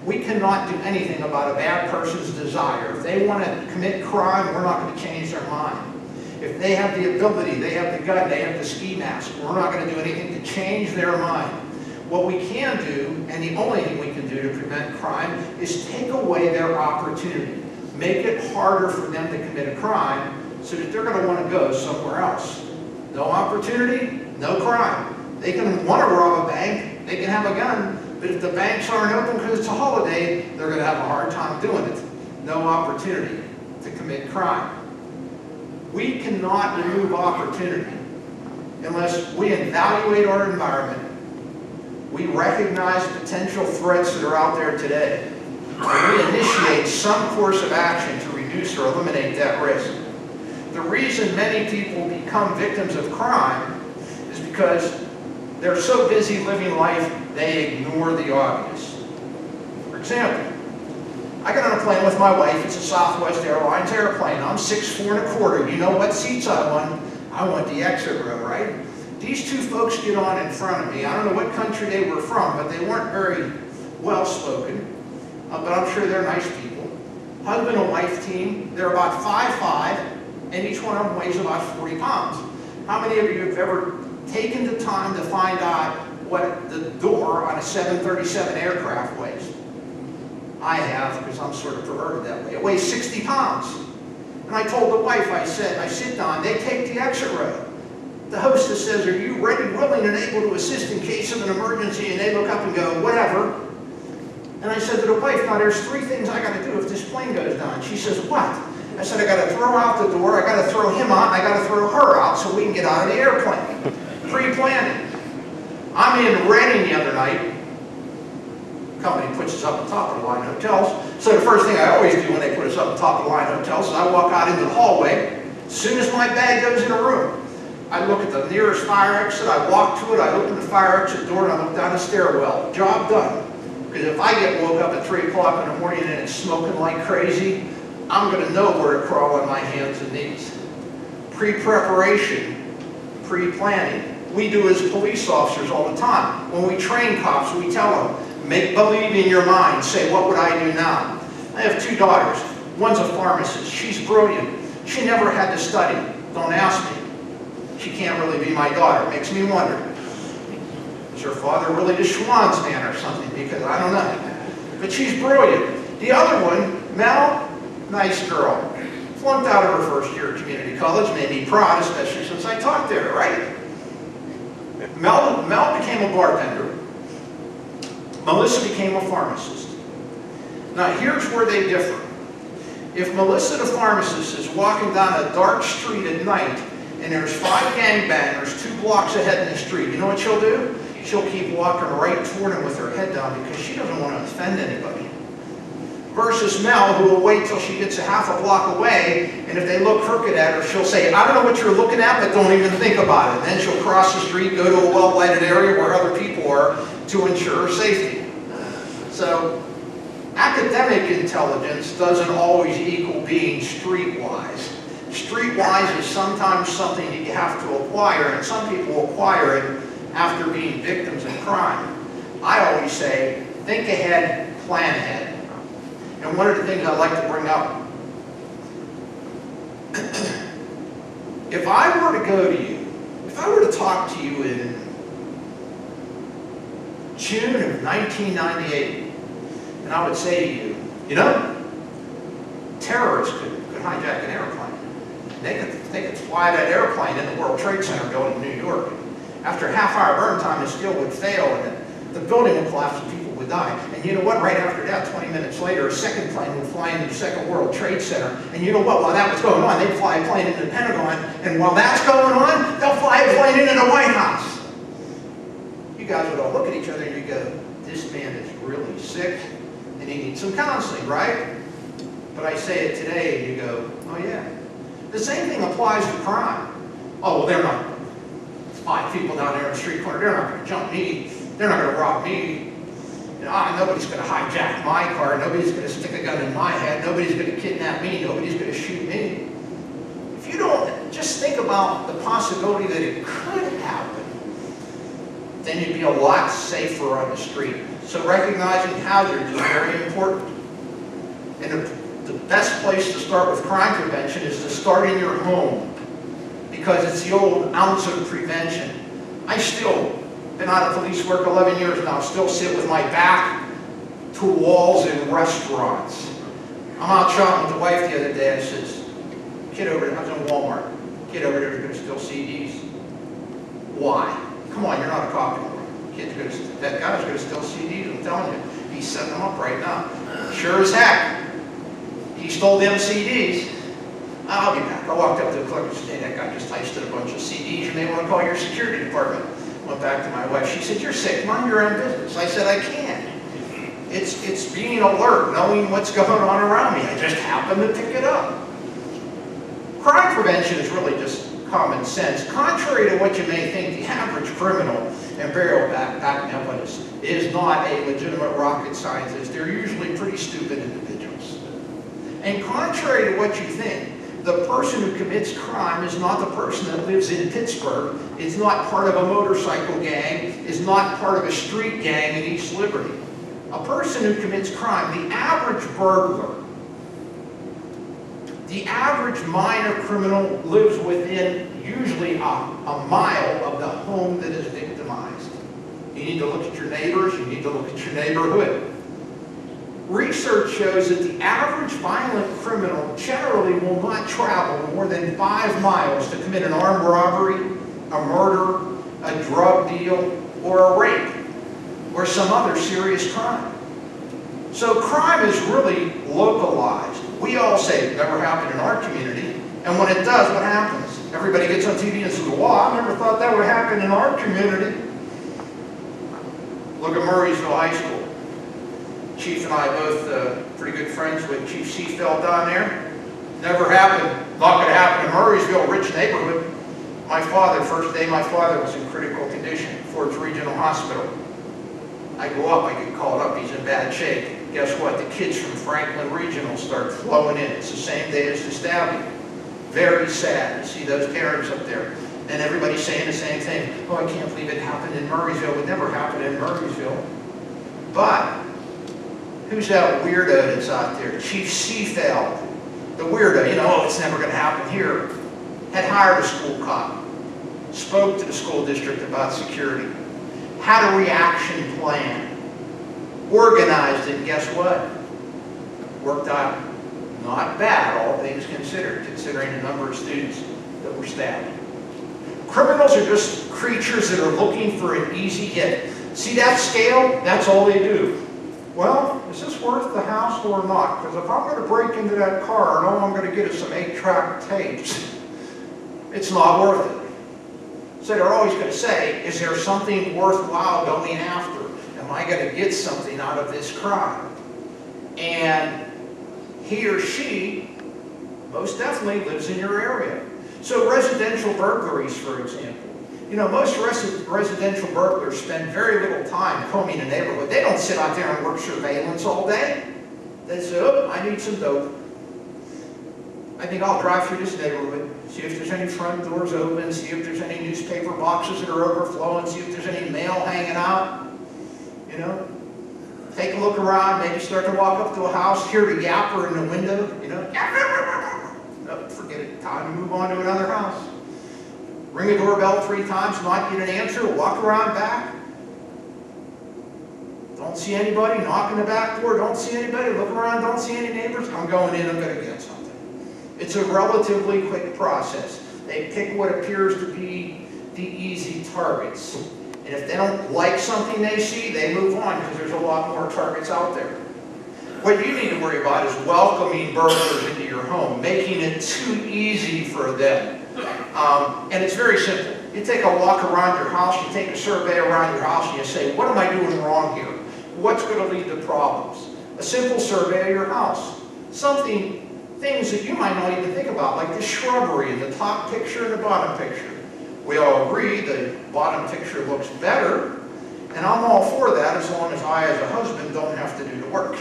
We cannot do anything about a bad person's desire. If they want to commit crime, we're not going to change their mind. If they have the ability, they have the gun, they have the ski mask, we're not going to do anything to change their mind. What we can do, and the only thing we can do to prevent crime, is take away their opportunity. Make it harder for them to commit a crime so that they're going to want to go somewhere else. No opportunity, no crime. They can want to rob a bank, they can have a gun, but if the banks aren't open because it's a holiday, they're going to have a hard time doing it. No opportunity to commit crime. We cannot remove opportunity unless we evaluate our environment, we recognize potential threats that are out there today, and we initiate some course of action to reduce or eliminate that risk. The reason many people become victims of crime is because they're so busy living life, they ignore the obvious. For example, I got on a plane with my wife. It's a Southwest Airlines airplane. I'm 6'4". You know what seats I want? I want the exit row, right? These two folks get on in front of me. I don't know what country they were from, but they weren't very well-spoken. But I'm sure they're nice people. Husband and wife team. They're about 5'5", and each one of them weighs about 40 pounds. How many of you have ever taken the time to find out what the door on a 737 aircraft weighs? I have, because I'm sort of perverted that way. It weighs 60 pounds. And I told the wife, I said, I sit down, they take the exit row. The hostess says, are you ready, willing, and able to assist in case of an emergency? And they look up and go, whatever. And I said to the wife, now there's 3 things I got to do if this plane goes down. She says, what? I said, I got to throw out the door, I got to throw him out, and I got to throw her out so we can get out of the airplane. Pre-planning. I'm in Reading the other night. Company puts us up on top of the line hotels. So the first thing I always do when they put us up on top of the line hotels is I walk out into the hallway. As soon as my bag goes in a room, I look at the nearest fire exit, I walk to it, I open the fire exit door, and I look down the stairwell. Job done. Because if I get woke up at 3 o'clock in the morning and it's smoking like crazy, I'm going to know where to crawl on my hands and knees. Pre-preparation, pre-planning. We do as police officers all the time. When we train cops, we tell them, make believe in your mind. Say, what would I do now? I have 2 daughters. One's a pharmacist. She's brilliant. She never had to study. Don't ask me. She can't really be my daughter. It makes me wonder. Is her father really the Schwann's man or something? Because I don't know. But she's brilliant. The other one, Mel, nice girl. Flunked out of her first year at community college. Made me proud, especially since I talked to her, right? Mel became a bartender. Melissa became a pharmacist. Now here's where they differ. If Melissa the pharmacist is walking down a dark street at night and there's 5 gangbangers 2 blocks ahead in the street, you know what she'll do? She'll keep walking right toward them with her head down because she doesn't want to offend anybody. Versus Mel, who will wait till she gets a half a block away, and if they look crooked at her, she'll say, I don't know what you're looking at, but don't even think about it. And then she'll cross the street, go to a well-lighted area where other people are to ensure her safety. So, academic intelligence doesn't always equal being streetwise. Streetwise is sometimes something that you have to acquire, and some people acquire it after being victims of crime. I always say, think ahead, plan ahead. And one of the things I like to bring up, if I were to go to you, if I were to talk to you in June of 1998, and I would say to you, you know, terrorists could hijack an airplane. They could fly that airplane in the World Trade Center going to New York. After a half-hour burn time, the steel would fail, and the building would collapse, and people would die. And you know what? Right after that, 20 minutes later, a second plane would fly into the Second World Trade Center. And you know what? While that was going on, they'd fly a plane into the Pentagon. And while that's going on, they'll fly a plane into the White House. You guys would all look at each other and you go, this man is sick and he needs some counseling, right? But I say it today and you go, oh yeah. The same thing applies to crime. Oh, well, they're not, 5 people down there on the street corner, they're not going to jump me. They're not going to rob me. You know, nobody's going to hijack my car. Nobody's going to stick a gun in my head. Nobody's going to kidnap me. Nobody's going to shoot me. If you don't just think about the possibility that it could happen, then you'd be a lot safer on the street. So recognizing hazards is very important. And the best place to start with crime prevention is to start in your home, because it's the old ounce of prevention. I still been out of police work 11 years now, still sit with my back to walls in restaurants. I'm out shopping with the wife the other day. I says, kid over there, I was in Walmart. Kid over there is going to steal CDs. Why? Come on, you're not a cop anymore. That guy's going to steal CDs, I'm telling you. He's setting them up right now. Sure as heck. He stole them CDs. I'll be back. I walked up to the clerk and said, hey, that guy just heisted a bunch of CDs. You may want to call your security department. Went back to my wife. She said, you're sick. Mind your own business. I said, I can't. It's being alert, knowing what's going on around me. I just happen to pick it up. Crime prevention is really just common sense. Contrary to what you may think, the average criminal, and Barry will back me up on this, is not a legitimate rocket scientist. They're usually pretty stupid individuals. And contrary to what you think, the person who commits crime is not the person that lives in Pittsburgh, is not part of a motorcycle gang, is not part of a street gang in East Liberty. A person who commits crime, the average burglar, the average minor criminal lives within usually a mile of the home that is victimized. You need to look at your neighbors, you need to look at your neighborhood. Research shows that the average violent criminal generally will not travel more than 5 miles to commit an armed robbery, a murder, a drug deal, or a rape, or some other serious crime. So crime is really localized. We all say it never happened in our community, and when it does, what happens? Everybody gets on TV and says, well, I never thought that would happen in our community. Look at Murraysville High School. Chief and I both pretty good friends with Chief Seafeld down there. Never happened, not going to happen in Murraysville, a rich neighborhood. My father, first day my father was in critical condition, Ford's Regional Hospital. I go up, I get called up, he's in bad shape. Guess what? The kids from Franklin Regional start flowing in. It's the same day as the stabbing. Very sad to see those parents up there. And everybody's saying the same thing. Oh, I can't believe it happened in Murraysville. It would never happen in Murraysville. But who's that weirdo that's out there? Chief Seafeld, the weirdo, you know, oh, it's never going to happen here. Had hired a school cop, spoke to the school district about security, had a reaction plan, organized it, and guess what? Worked out not bad, all things considered, considering the number of students that were stabbed. Criminals are just creatures that are looking for an easy hit. See that scale? That's all they do. Well, is this worth the hassle or not? Because if I'm going to break into that car and all I'm going to get is some 8-track tapes, it's not worth it. So they're always going to say, is there something worthwhile going after? Am I going to get something out of this crime? And he or she most definitely lives in your area. So residential burglaries, for example. You know, most residential burglars spend very little time combing a neighborhood. They don't sit out there and work surveillance all day. They say, oh, I need some dope. I think I'll drive through this neighborhood, see if there's any front doors open, see if there's any newspaper boxes that are overflowing, see if there's any mail hanging out. You know, take a look around, maybe start to walk up to a house, hear the yapper in the window, you know. No, forget it, time to move on to another house. Ring a doorbell 3 times, not get an answer, walk around back. Don't see anybody, knock on the back door, don't see anybody, look around, don't see any neighbors, I'm going in, I'm going to get something. It's a relatively quick process. They pick what appears to be the easy targets. And if they don't like something they see, they move on because there's a lot more targets out there. What you need to worry about is welcoming burglars into your home, making it too easy for them. And it's very simple. You take a walk around your house, you take a survey around your house, and you say, what am I doing wrong here? what's going to lead to problems? A simple survey of your house. Things that you might not even think about, like the shrubbery in the top picture and the bottom picture. We all agree the bottom picture looks better, and I'm all for that as long as I, as a husband, don't have to do the work.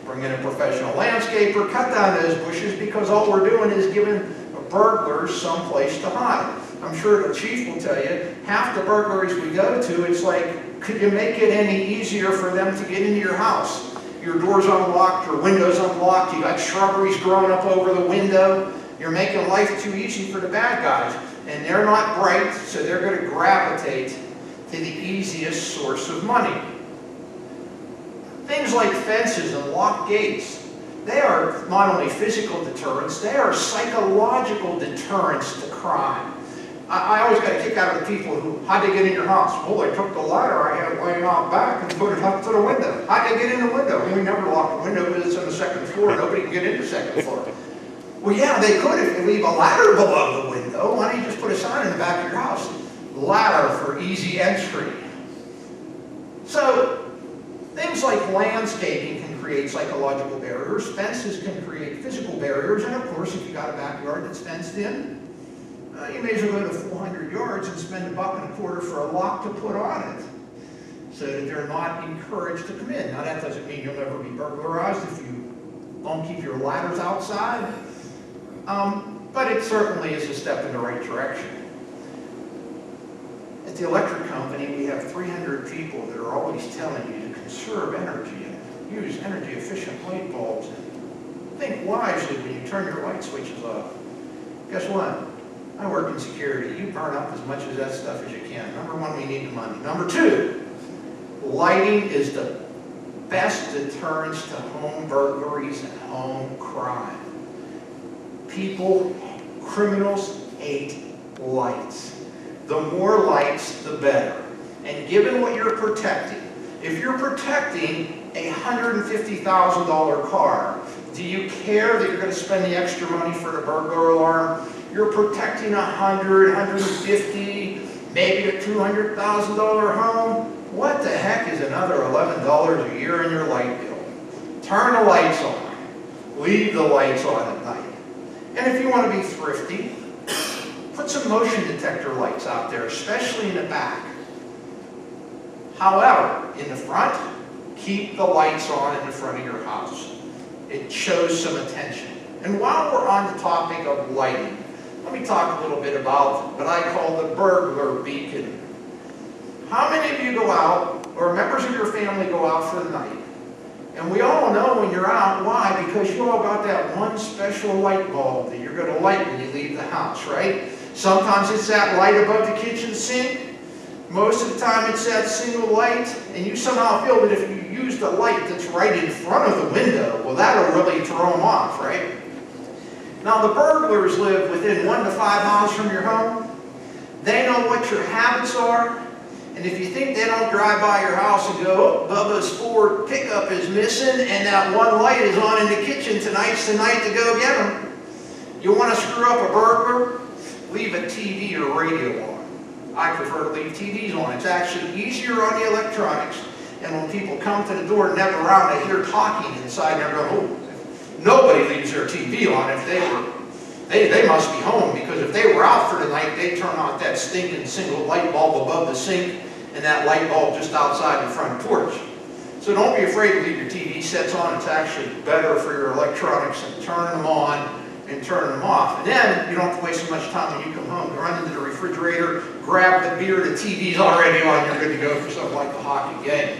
Bring in a professional landscaper, cut down those bushes, because all we're doing is giving burglars some place to hide. I'm sure the chief will tell you, half the burglaries we go to, it's like, could you make it any easier for them to get into your house? Your door's unlocked, your window's unlocked, you got shrubberies growing up over the window. You're making life too easy for the bad guys. And they're not bright, so they're going to gravitate to the easiest source of money. Things like fences and locked gates, they are not only physical deterrents, they are psychological deterrents to crime. I always got a kick out of the people who, how'd they get in your house? Well, they took the ladder I had laying out back and put it up to the window. How'd they get in the window? Well, we never lock the window because it's on the second floor. Nobody can get in the second floor. Well, yeah, they could if you leave a ladder below the window. Why don't you just put a sign in the back of your house? Ladder for easy entry. So, things like landscaping can create psychological barriers. Fences can create physical barriers. And of course, if you got a backyard that's fenced in, you may as well go to 400 yards and spend $1.25 for a lock to put on it, so that they're not encouraged to come in. Now that doesn't mean you'll never be burglarized if you don't keep your ladders outside, but it certainly is a step in the right direction. At the electric company, we have 300 people that are always telling you to conserve energy and use energy efficient light bulbs. And think wisely when you turn your light switches off. Guess what? I work in security. You burn up as much of that stuff as you can. Number one, we need the money. Number two, lighting is the best deterrence to home burglaries and home crime. People, criminals hate lights. The more lights, the better. And given what you're protecting, if you're protecting a $150,000 car, do you care that you're going to spend the extra money for the burglar alarm? You're protecting $100,000, $150,000, maybe a $200,000 home. What the heck is another $11 a year in your light bill? Turn the lights on. Leave the lights on at night. And if you want to be thrifty, put some motion detector lights out there, especially in the back. However, in the front, keep the lights on in the front of your house. It shows some attention. And while we're on the topic of lighting, let me talk a little bit about what I call the burglar beacon. How many of you go out, or members of your family go out for the night? And we all know when you're out, why? Because you all got that one special light bulb that you're going to light when you leave the house, right? Sometimes it's that light above the kitchen sink. Most of the time it's that single light, and you somehow feel that if you use the light that's right in front of the window, well, that'll really throw them off, right? Now, the burglars live within 1 to 5 miles from your home. They know what your habits are, and if you think they don't drive by your house and go, oh, Bubba's Ford pickup is missing, and that one light is on in the kitchen, tonight's the night to go get them. You want to screw up a burglar? Leave a TV or radio on. I prefer to leave TVs on. It's actually easier on the electronics. And when people come to the door and never around, they hear talking inside and they're going, oh, nobody leaves their TV on if they must be home, because if they were out for the night, they'd turn on that stinking single light bulb above the sink and that light bulb just outside the front porch. So don't be afraid to leave your TV sets on. It's actually better for your electronics than turning them on and turn them off. And then you don't have to waste so much time when you come home. You run into the refrigerator, grab the beer, the TV's already on, you're good to go for something like a hockey game.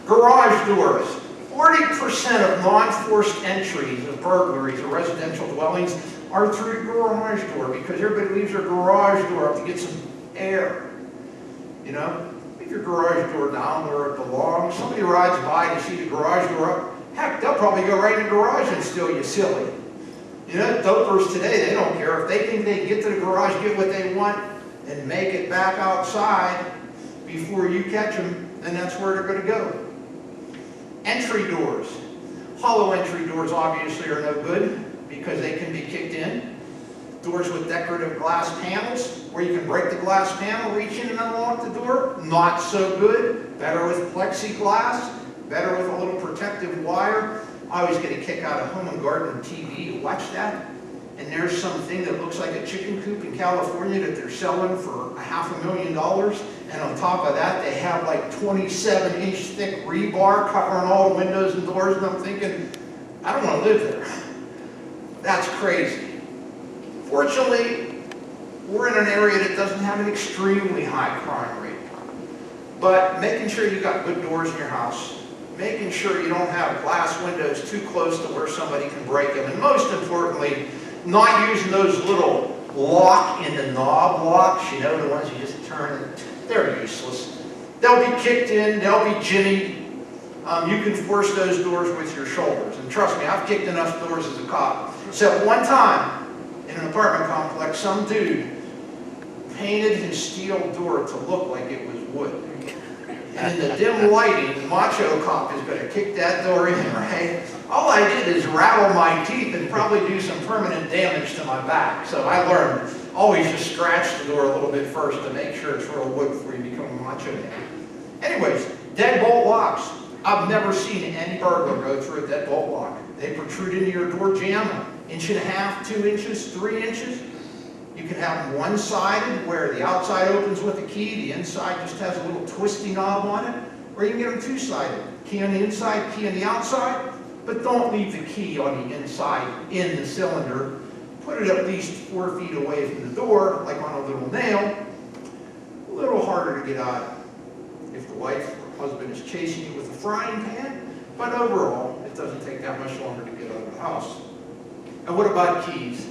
Garage doors. 40% of non-forced entries of burglaries of residential dwellings are through the garage door, because everybody leaves their garage door up to get some air. You know, leave your garage door down where it belongs. Somebody rides by and you see the garage door up, heck, they'll probably go right in the garage and steal you silly. You know, dopers today, they don't care. If they think they can get to the garage, get what they want, and make it back outside before you catch them, then that's where they're going to go. Entry doors. Hollow entry doors obviously are no good because they can be kicked in. Doors with decorative glass panels, where you can break the glass panel, reach in and unlock the door, not so good. better with plexiglass, better with a little protective wire. I always get a kick out of Home and Garden TV to watch that. And there's something that looks like a chicken coop in California that they're selling for $500,000. And on top of that, they have like 27-inch thick rebar covering all the windows and doors. And I'm thinking, I don't want to live there. That's crazy. Fortunately, we're in an area that doesn't have an extremely high crime rate. But making sure you got good doors in your house, making sure you don't have glass windows too close to where somebody can break them, and most importantly, not using those little lock in the knob locks, you know, the ones you just turn, they're useless. They'll be kicked in, they'll be jimmied. You can force those doors with your shoulders. And trust me, I've kicked enough doors as a cop. So one time, in an apartment complex, some dude painted his steel door to look like it was wood. And in the dim lighting, the macho cop is going to kick that door in, right? All I did is rattle my teeth and probably do some permanent damage to my back. So I learned, always just scratch the door a little bit first to make sure it's real wood before you become a macho man. Anyways, deadbolt locks. I've never seen any burglar go through a deadbolt lock. They protrude into your door jamb, 1.5 inches, 2 inches, 3 inches. You can have them one-sided where the outside opens with a key, the inside just has a little twisty knob on it, or you can get them two-sided. Key on the inside, key on the outside, but don't leave the key on the inside in the cylinder. Put it at least 4 feet away from the door, like on a little nail. A little harder to get out if the wife or husband is chasing you with a frying pan, but overall, it doesn't take that much longer to get out of the house. And what about keys?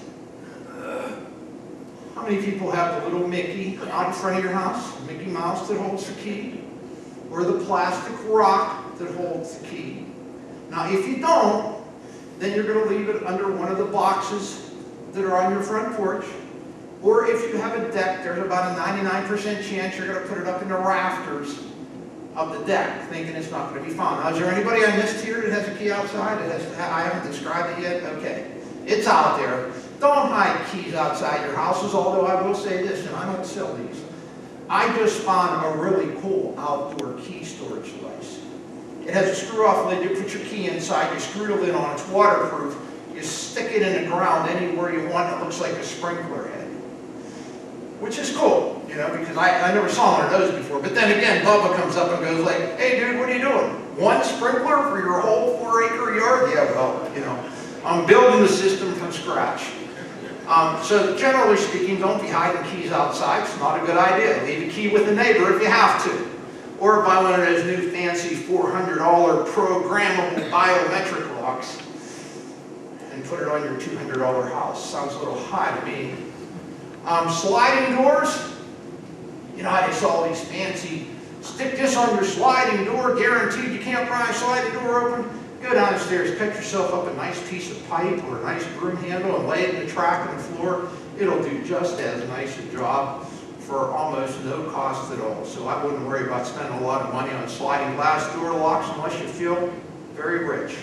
How many people have the little Mickey out in front of your house? Mickey Mouse that holds the key? Or the plastic rock that holds the key? Now, if you don't, then you're going to leave it under one of the boxes that are on your front porch. Or if you have a deck, there's about a 99% chance you're going to put it up in the rafters of the deck, thinking it's not going to be found. Now, is there anybody I missed here that has a key outside? I haven't described it yet? Okay. It's out there. Don't hide keys outside your houses, although I will say this, and I don't sell these. I just found a really cool outdoor key storage device. It has a screw-off lid. You put your key inside, you screw the lid on, it's waterproof. You stick it in the ground anywhere you want. It looks like a sprinkler head, which is cool, you know, because I never saw one of those before. But then again, Bubba comes up and goes like, hey, dude, what are you doing? One sprinkler for your whole 4-acre yard? Yeah, well, you know, I'm building the system from scratch. So generally speaking, don't be hiding keys outside. It's not a good idea. Leave a key with a neighbor if you have to. Or buy one of those new fancy $400 programmable biometric locks and put it on your $200 house. Sounds a little high to me. Sliding doors. You know how they sell all these fancy, stick this on your sliding door, guaranteed you can't pry a sliding door open. Go downstairs, cut yourself up a nice piece of pipe or a nice broom handle and lay it in the track on the floor. It'll do just as nice a job for almost no cost at all. So I wouldn't worry about spending a lot of money on sliding glass door locks unless you feel very rich.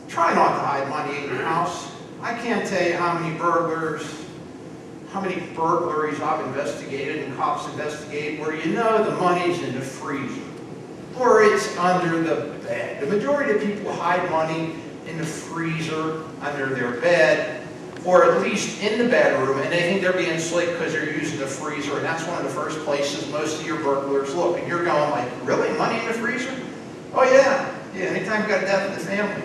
Try not to hide money in your house. I can't tell you how many burglaries I've investigated and cops investigate where you know the money's in the freezer or it's under the bed. The majority of people hide money in the freezer, under their bed, or at least in the bedroom, and they think they're being slick because they're using the freezer, and that's one of the first places most of your burglars look. And you're going like, really? Money in the freezer? Oh yeah. Yeah, anytime you've got a death in the family.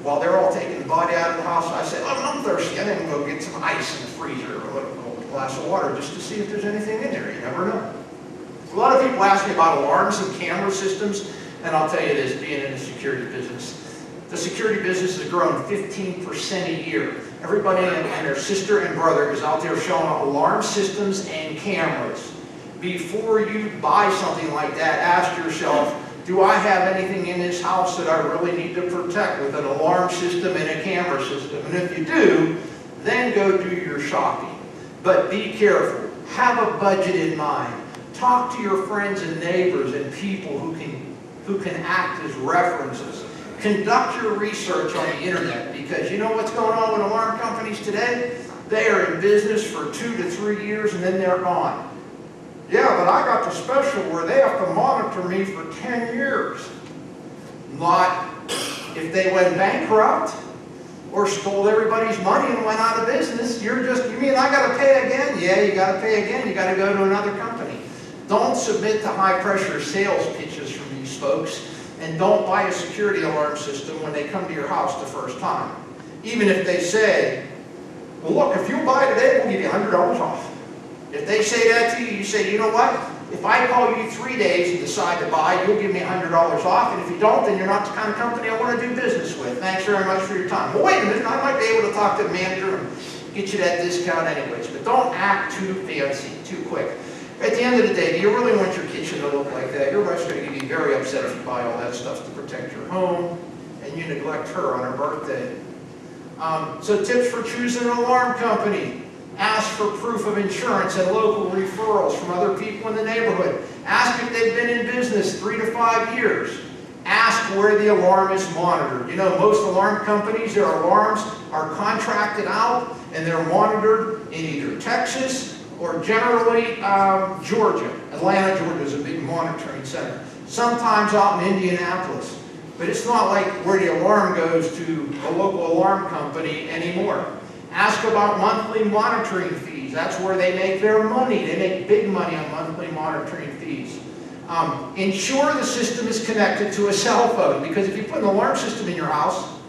While they're all taking the body out of the house, I say, oh, I'm thirsty. I'm going to go get some ice in the freezer or a glass of water just to see if there's anything in there. You never know. A lot of people ask me about alarms and camera systems, and I'll tell you this, being in the security business. The security business has grown 15% a year. Everybody and their sister and brother is out there showing alarm systems and cameras. Before you buy something like that, ask yourself, do I have anything in this house that I really need to protect with an alarm system and a camera system? And if you do, then go do your shopping. But be careful. Have a budget in mind. Talk to your friends and neighbors and people who can act as references. Conduct your research on the internet, because you know what's going on with alarm companies today? They are in business for 2 to 3 years and then they're gone. Yeah, but I got the special where they have to monitor me for 10 years. Not if they went bankrupt or stole everybody's money and went out of business. You mean I got to pay again? Yeah, you got to pay again. You got to go to another company. Don't submit to high-pressure sales pitches from these folks, and don't buy a security alarm system when they come to your house the first time. Even if they say, well, look, if you buy today, we'll give you $100 off. If they say that to you, you say, you know what? If I call you 3 days and decide to buy, you'll give me $100 off, and if you don't, then you're not the kind of company I want to do business with. Thanks very much for your time. Well, wait a minute, I might be able to talk to the manager and get you that discount anyways, but don't act too fancy, too quick. At the end of the day, do you really want your kitchen to look like that? Your wife's going to be very upset if you buy all that stuff to protect your home, and you neglect her on her birthday. So tips for choosing an alarm company. Ask for proof of insurance and local referrals from other people in the neighborhood. Ask if they've been in business 3 to 5 years. Ask where the alarm is monitored. You know, most alarm companies, their alarms are contracted out and they're monitored in either Texas or generally Georgia. Atlanta, Georgia is a big monitoring center. Sometimes out in Indianapolis. But it's not like where the alarm goes to a local alarm company anymore. Ask about monthly monitoring fees. That's where they make their money. They make big money on monthly monitoring fees. Ensure the system is connected to a cell phone, because if you put an alarm system in your house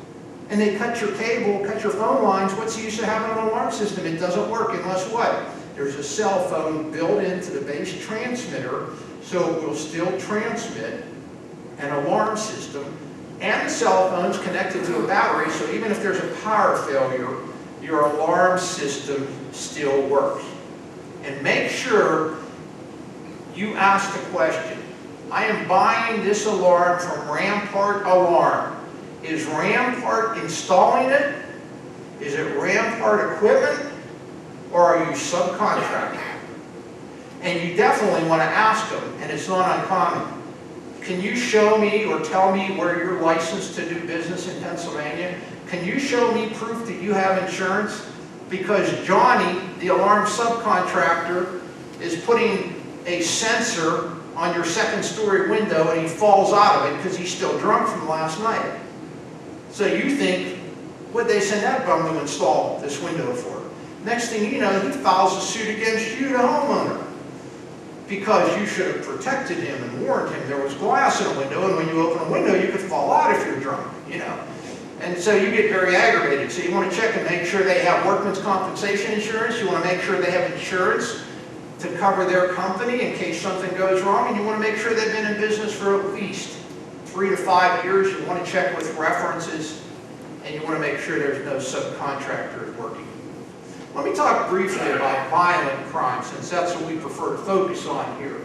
and they cut your cable, cut your phone lines, what's the use of having an alarm system? It doesn't work unless what? There's a cell phone built into the base transmitter, so it will still transmit an alarm system, and the cell phone's connected to a battery, so even if there's a power failure, your alarm system still works. And make sure you ask the question, I am buying this alarm from Rampart Alarm. Is Rampart installing it? Is it Rampart equipment? Or are you subcontracting? And you definitely want to ask them, and it's not uncommon. Can you show me or tell me where you're licensed to do business in Pennsylvania? Can you show me proof that you have insurance? Because Johnny, the alarm subcontractor, is putting a sensor on your second-story window and he falls out of it because he's still drunk from last night. So you think, what'd they send that bum to install this window for? Next thing you know, he files a suit against you, the homeowner, because you should have protected him and warned him there was glass in a window, and when you open a window, you could fall out if you're drunk, you know. And so you get very aggravated. So you want to check and make sure they have workman's compensation insurance. You want to make sure they have insurance to cover their company in case something goes wrong. And you want to make sure they've been in business for at least 3 to 5 years. You want to check with references. And you want to make sure there's no subcontractors working. Let me talk briefly about violent crime, since that's what we prefer to focus on here.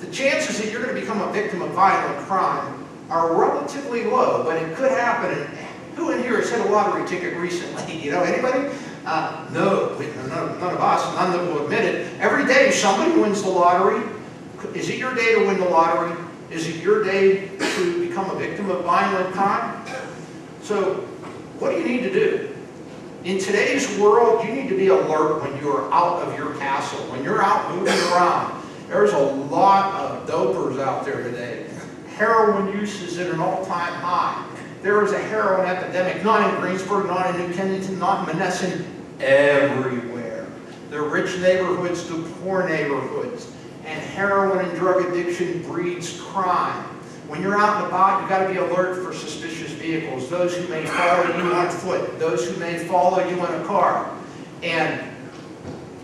The chances that you're going to become a victim of violent crime are relatively low, but it could happen. And who in here has hit a lottery ticket recently? You know, anybody? No, none of us, none that will admit it. Every day somebody wins the lottery. Is it your day to win the lottery? Is it your day to become a victim of violent crime? So, what do you need to do? In today's world, you need to be alert when you're out of your castle, when you're out moving around. There's a lot of dopers out there today. Heroin use is at an all-time high. There is a heroin epidemic, not in Greensburg, not in New Kennington, not in Menneson, everywhere. The rich neighborhoods, the poor neighborhoods. And heroin and drug addiction breeds crime. When you're out and about, you've got to be alert for suspicious vehicles, those who may follow you on foot, those who may follow you in a car. And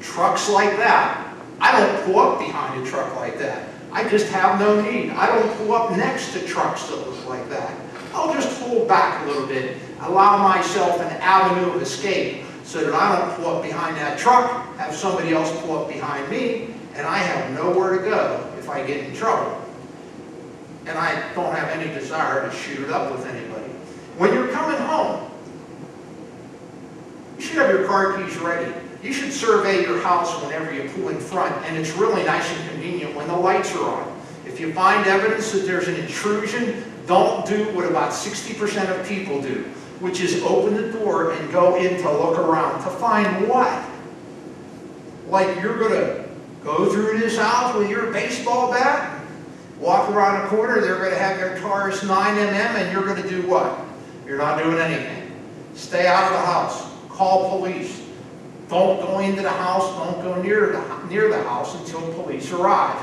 trucks like that, I don't pull up behind a truck like that. I just have no need. I don't pull up next to trucks that look like that. I'll just pull back a little bit, allow myself an avenue of escape so that I don't pull up behind that truck, have somebody else pull up behind me, and I have nowhere to go if I get in trouble. And I don't have any desire to shoot it up with anybody. When you're coming home, you should have your car keys ready. You should survey your house whenever you pull in front, and it's really nice and convenient when the lights are on. If you find evidence that there's an intrusion, don't do what about 60% of people do, which is open the door and go in to look around. To find what? Like you're going to Go through this house with your baseball bat, walk around the corner, they're going to have their Taurus 9mm, and you're going to do what? You're not doing anything. Stay out of the house. Call police. Don't go into the house. Don't go near the house until police arrive.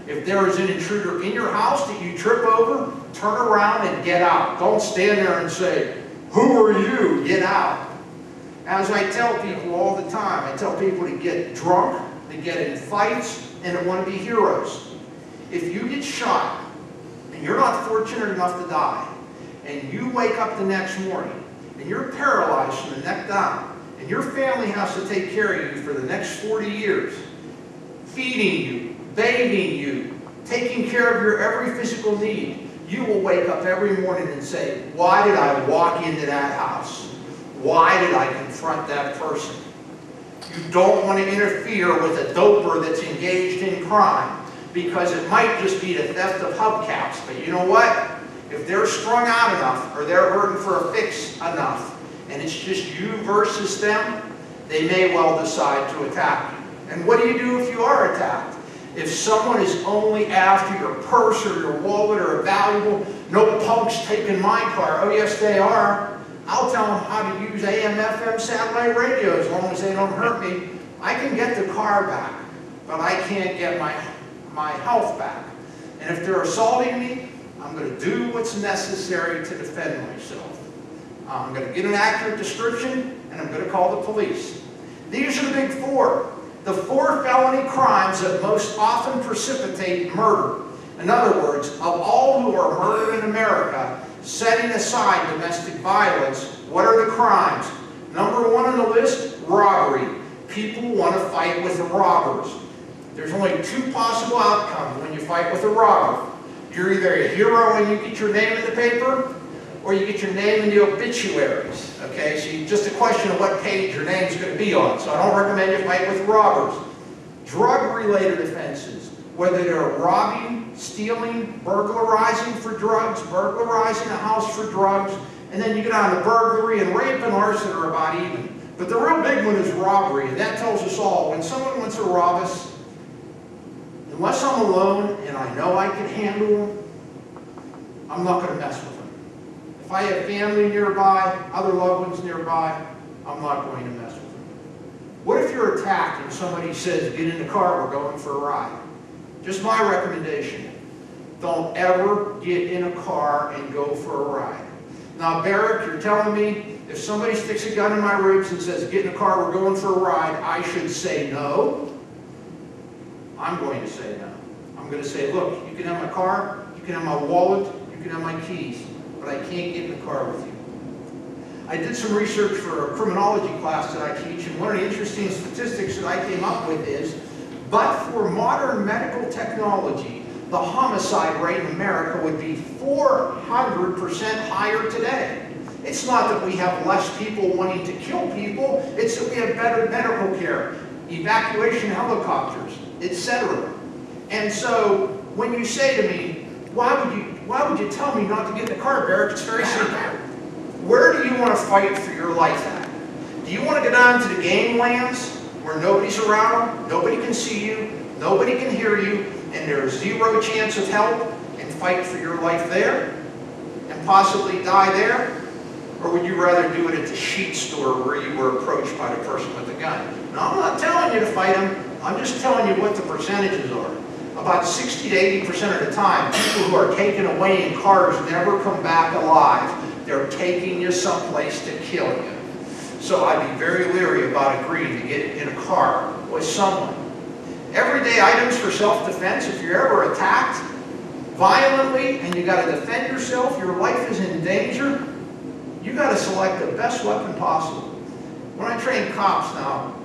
If there is an intruder in your house that you trip over, turn around and get out. Don't stand there and say, "Who are you?" Get out. As I tell people all the time, I tell people to get drunk, to get in fights, and to want to be heroes. If you get shot, and you're not fortunate enough to die, and you wake up the next morning, and you're paralyzed from the neck down, and your family has to take care of you for the next 40 years, feeding you, bathing you, taking care of your every physical need, you will wake up every morning and say, "Why did I walk into that house? Why did I confront that person?" You don't want to interfere with a doper that's engaged in crime, because it might just be the theft of hubcaps. But you know what? If they're strung out enough, or they're hurting for a fix enough, and it's just you versus them, they may well decide to attack you. And what do you do if you are attacked? If someone is only after your purse or your wallet or a valuable, "No punk's taking my car." Oh yes, they are. I'll tell them how to use AM, FM, satellite radio as long as they don't hurt me. I can get the car back, but I can't get my health back. And if they're assaulting me, I'm going to do what's necessary to defend myself. I'm going to get an accurate description, and I'm going to call the police. These are the big four. The 4 felony crimes that most often precipitate murder. In other words, of all who are murdered in America, setting aside domestic violence, what are the crimes? Number 1 on the list, robbery. People want to fight with the robbers. There's only 2 possible outcomes when you fight with a robber. You're either a hero and you get your name in the paper, or you get your name in the obituaries. Okay, so just a question of what page your name's going to be on. So I don't recommend you fight with robbers. Drug-related offenses, whether they're robbing, stealing, burglarizing for drugs, burglarizing a house for drugs, and then you get on to burglary and rape and arson are about even. But the real big one is robbery, and that tells us all, when someone wants to rob us, unless I'm alone and I know I can handle them, I'm not going to mess with them. If I have family nearby, other loved ones nearby, I'm not going to mess with them. What if you're attacked and somebody says, "Get in the car, we're going for a ride"? Just my recommendation, don't ever get in a car and go for a ride. Now, Barrick, you're telling me if somebody sticks a gun in my ribs and says, "Get in the car, we're going for a ride," I should say no? I'm going to say no. I'm going to say, "Look, you can have my car, you can have my wallet, you can have my keys, but I can't get in the car with you." I did some research for a criminology class that I teach, and one of the interesting statistics that I came up with is, but for modern medical technology, the homicide rate in America would be 400% higher today. It's not that we have less people wanting to kill people, it's that we have better medical care, evacuation helicopters, etc. And so when you say to me, why would you tell me not to get in the car, Barrick? It's very simple. Where do you want to fight for your life at? Do you want to go down to the ganglands where nobody's around, nobody can see you, nobody can hear you, and there's 0 chance of help, and fight for your life there and possibly die there? Or would you rather do it at the sheet store where you were approached by the person with the gun? Now, I'm not telling you to fight them. I'm just telling you what the percentages are. About 60 to 80% of the time, people who are taken away in cars never come back alive. They're taking you someplace to kill you. So I'd be very leery about agreeing to get in a car with someone. Everyday items for self-defense. If you're ever attacked violently and you got to defend yourself, your life is in danger, you got to select the best weapon possible. When I train cops now,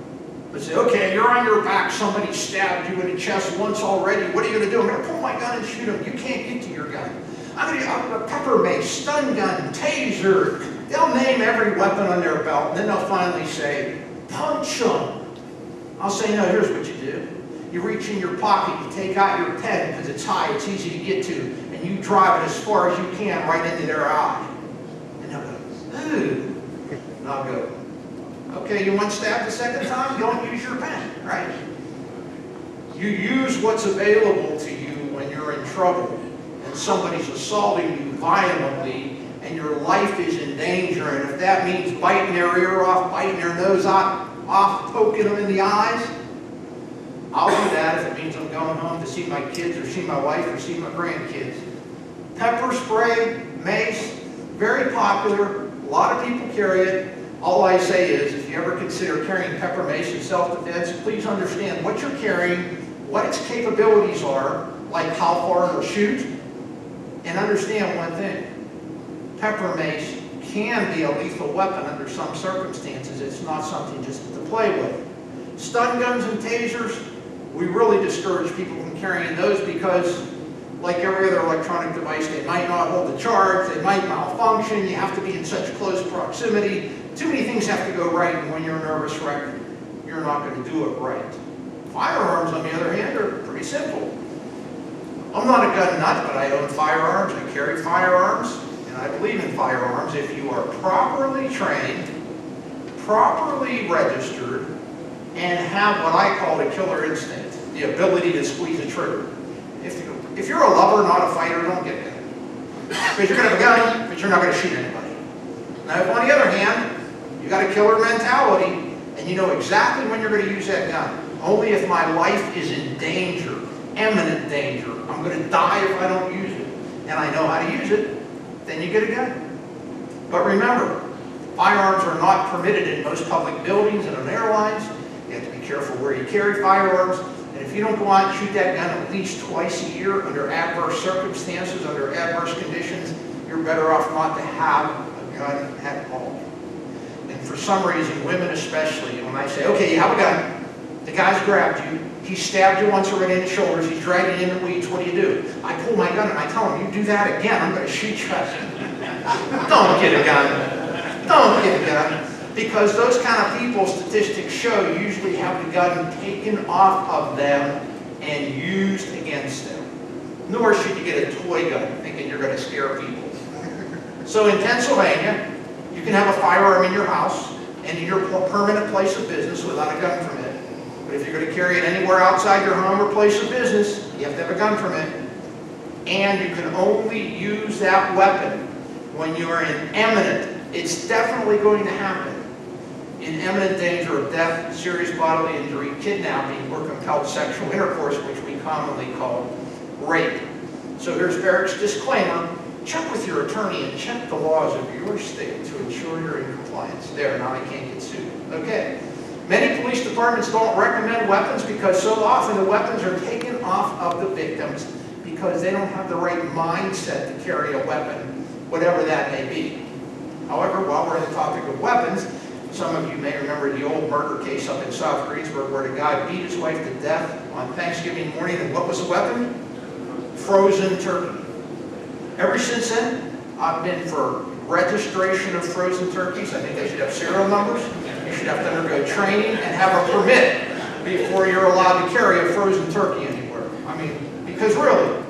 I say, "Okay, you're on your back, somebody stabbed you in the chest once already, what are you going to do?" "I'm going to pull my gun and shoot him." "You can't get to your gun." I'm going to pepper mace, stun gun, taser. They'll name every weapon on their belt, and then they'll finally say, "Punch them." I'll say, "No, here's what you do. You reach in your pocket, you take out your pen because it's high, it's easy to get to, and you drive it as far as you can right into their eye." And they'll go, "Ooh." And I'll go, "Okay, you want stabbed the second time? Don't use your pen," right? You use what's available to you when you're in trouble and somebody's assaulting you violently and your life is in danger. And if that means biting their ear off, biting their nose off, poking them in the eyes, I'll do that if it means I'm going home to see my kids or see my wife or see my grandkids. Pepper spray, mace, very popular. A lot of people carry it. All I say is, if you ever consider carrying pepper mace in self-defense, please understand what you're carrying, what its capabilities are, like how far it'll shoot, and understand one thing. Pepper mace can be a lethal weapon under some circumstances. It's not something just to play with. Stun guns and tasers, we really discourage people from carrying those because, like every other electronic device, they might not hold the charge, they might malfunction, you have to be in such close proximity. Too many things have to go right, and when you're a nervous wreck, you're not going to do it right. Firearms, on the other hand, are pretty simple. I'm not a gun nut, but I own firearms, I carry firearms, and I believe in firearms if you are properly trained, properly registered, and have what I call the killer instinct, the ability to squeeze a trigger. If you're a lover, not a fighter, don't get a gun. Because you're going to have a gun, but you're not going to shoot anybody. Now, if on the other hand, you got a killer mentality, and you know exactly when you're going to use that gun. Only if my life is in danger, imminent danger, I'm going to die if I don't use it, and I know how to use it, then you get a gun. But remember, firearms are not permitted in most public buildings and on airlines. You have to be careful where you carry firearms. And if you don't go out and shoot that gun at least twice a year under adverse circumstances, under adverse conditions, you're better off not to have a gun at all. And for some reason, women especially, when I say, okay, you have a gun, the guy's grabbed you, he stabbed you once already in the shoulders, he's dragging you in the weeds, what do? I pull my gun and I tell him, you do that again, I'm going to shoot you. Don't get a gun. Don't get a gun. Because those kind of people, statistics show, usually have the gun taken off of them and used against them. Nor should you get a toy gun thinking you're going to scare people. So in Pennsylvania, you can have a firearm in your house and in your permanent place of business without a gun permit. But if you're going to carry it anywhere outside your home or place of business, you have to have a gun permit. And you can only use that weapon when you are in imminent, it's definitely going to happen, in imminent danger of death, serious bodily injury, kidnapping, or compelled sexual intercourse, which we commonly call rape. So here's Eric's disclaimer. Check with your attorney and check the laws of your state to ensure you're in compliance. There, now I can't get sued. Okay. Many police departments don't recommend weapons because so often the weapons are taken off of the victims because they don't have the right mindset to carry a weapon, whatever that may be. However, while we're on the topic of weapons, some of you may remember the old murder case up in South Greensburg where the guy beat his wife to death on Thanksgiving morning, and what was the weapon? Frozen turkey. Ever since then, I've been for registration of frozen turkeys. I think they should have serial numbers. You should have to undergo training and have a permit before you're allowed to carry a frozen turkey anywhere. I mean, because really,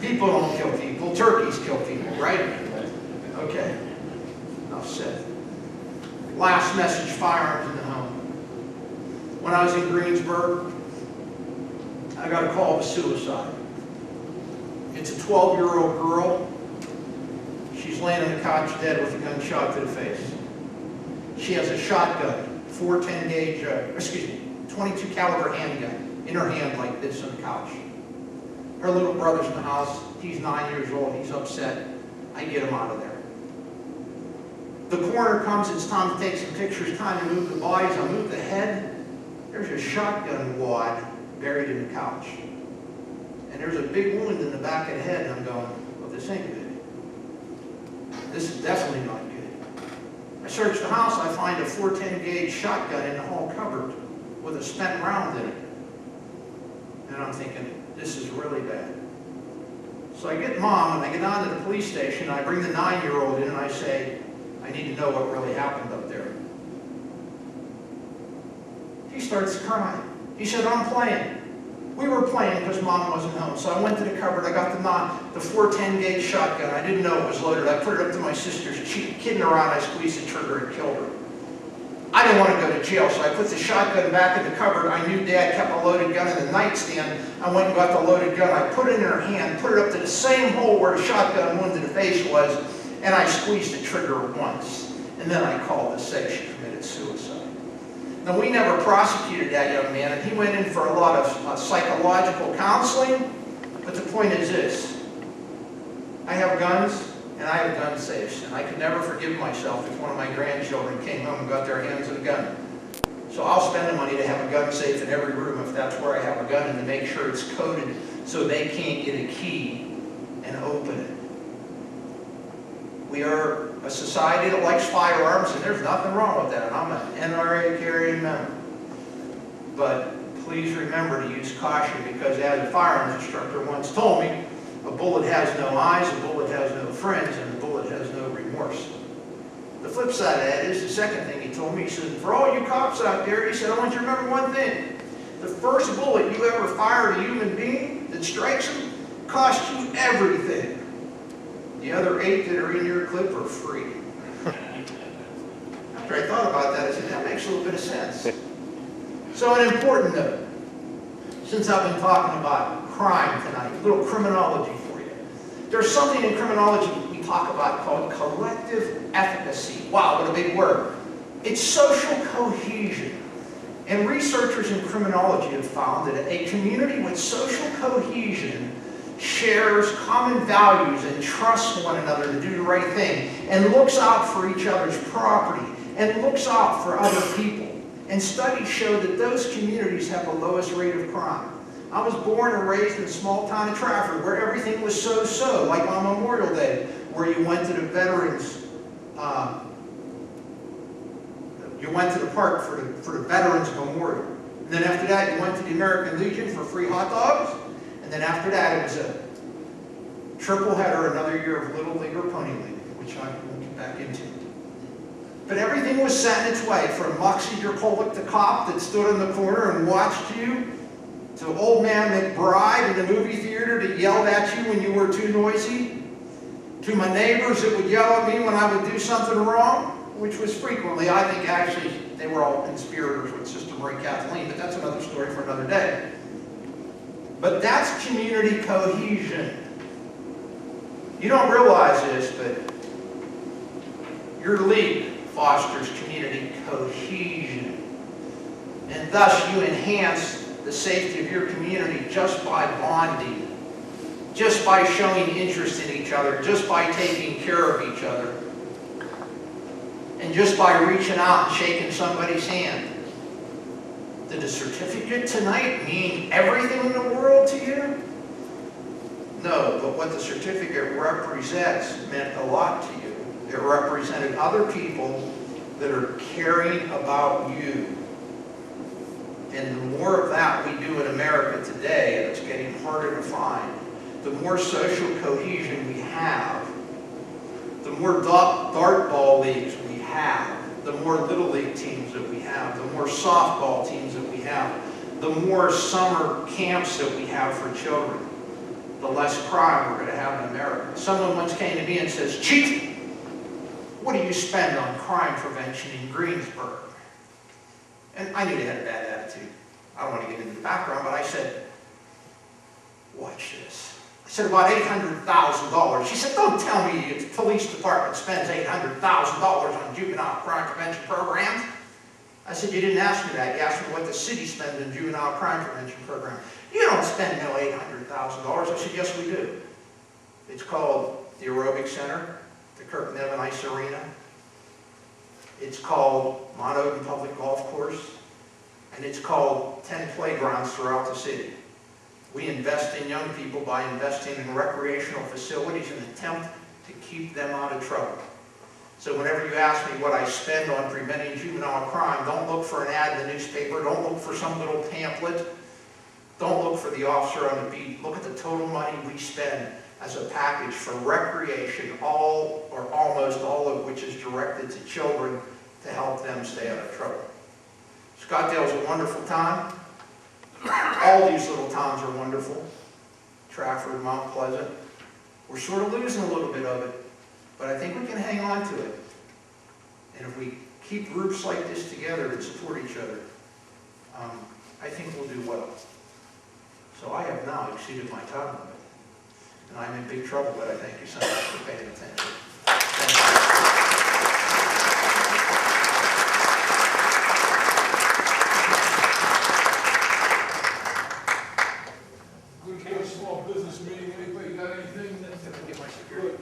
people don't kill people, turkeys kill people, right? Okay, enough said. Last message, firearms in the home. When I was in Greensburg, I got a call of suicide. It's a 12-year-old girl. She's laying on the couch dead with a gunshot to the face. She has a shotgun, 410 gauge, 22 caliber handgun in her hand like this on the couch. Her little brother's in the house. He's 9 years old. He's upset. I get him out of there. The coroner comes. It's time to take some pictures. Time to move the bodies. I move the head. There's a shotgun wad buried in the couch. And there's a big wound in the back of the head. And I'm going, well, this ain't good. This is definitely not good. I search the house. I find a 410 gauge shotgun in the hall cupboard with a spent round in it. And I'm thinking, this is really bad. So I get Mom and I get down to the police station. I bring the 9-year-old in and I say, I need to know what really happened up there. He starts crying. He said, I'm playing. We were playing because Mom wasn't home. So I went to the cupboard. I got the 410 gauge shotgun. I didn't know it was loaded. I put it up to my sister's cheek. Kidding around, I squeezed the trigger and killed her. I didn't want to go to jail, so I put the shotgun back in the cupboard. I knew Dad kept a loaded gun in the nightstand. I went and got the loaded gun. I put it in her hand, put it up to the same hole where the shotgun wound to the face was, and I squeezed the trigger once. And then I called to say she committed suicide. Now, we never prosecuted that young man, and he went in for a lot of psychological counseling. But the point is this: I have guns, and I have gun safes, and I could never forgive myself if one of my grandchildren came home and got their hands on a gun. So I'll spend the money to have a gun safe in every room if that's where I have a gun, and to make sure it's coded so they can't get a key and open it. We are a society that likes firearms, and there's nothing wrong with that, and I'm an NRA carrying member. But please remember to use caution, because as a firearms instructor once told me, a bullet has no eyes, a bullet has no friends, and a bullet has no remorse. The flip side of that is, the second thing he told me, he said, for all you cops out there, he said, I want you to remember one thing. The first bullet you ever fire at a human being that strikes him cost you everything. The other 8 that are in your clip are free. After I thought about that, I said, that makes a little bit of sense. So an important note, since I've been talking about crime tonight, a little criminology for you. There's something in criminology we talk about called collective efficacy. Wow, what a big word. It's social cohesion. And researchers in criminology have found that a community with social cohesion shares common values and trusts one another to do the right thing, and looks out for each other's property, and looks out for other people. And studies show that those communities have the lowest rate of crime. I was born and raised in a small town of Trafford where everything was so-so, like on Memorial Day, where you went to the veterans, you went to the park for the Veterans Memorial. And then after that, you went to the American Legion for free hot dogs. And then after that, it was a triple header, another year of Little League or Pony League, which I won't get back into. But everything was set in its way, from Moxie Dracolic, the cop that stood in the corner and watched you, to old man McBride in the movie theater that yelled at you when you were too noisy, to my neighbors that would yell at me when I would do something wrong, which was frequently. I think actually they were all conspirators with Sister Marie Kathleen, but that's another story for another day. But that's community cohesion. You don't realize this, but your league fosters community cohesion. And thus you enhance the safety of your community just by bonding, just by showing interest in each other, just by taking care of each other, and just by reaching out and shaking somebody's hand. Did the certificate tonight mean everything in the world to you? No, but what the certificate represents meant a lot to you. It represented other people that are caring about you. And the more of that we do in America today, and it's getting harder to find, the more social cohesion we have, the more dartball leagues we have, the more little league teams that we have, the more softball teams that we have, the more summer camps that we have for children, the less crime we're going to have in America. Someone once came to me and says, Chief, what do you spend on crime prevention in Greensburg? And I knew they had a bad attitude. I don't want to get into the background, but I said, watch this. I said, about $800,000. She said, don't tell me the police department spends $800,000 on juvenile crime prevention programs. I said, you didn't ask me that. You asked me what the city spends in juvenile crime prevention program. You don't spend no $800,000. I said, yes, we do. It's called the Aerobic Center, the Kirk Nevin Ice Arena. It's called Mount Oden Public Golf Course. And it's called 10 playgrounds throughout the city. We invest in young people by investing in recreational facilities in an attempt to keep them out of trouble. So whenever you ask me what I spend on preventing juvenile crime, don't look for an ad in the newspaper, don't look for some little pamphlet, don't look for the officer on the beat. Look at the total money we spend as a package for recreation, all or almost all of which is directed to children to help them stay out of trouble. Scottdale is a wonderful town. All these little towns are wonderful. Trafford, Mount Pleasant. We're sort of losing a little bit of it, but I think we can hang on to it. And if we keep groups like this together and support each other, I think we'll do well. So I have now exceeded my time limit, and I'm in big trouble, but I thank you so much for paying attention. Thank you. Good for a small business meeting, anybody got anything? Good,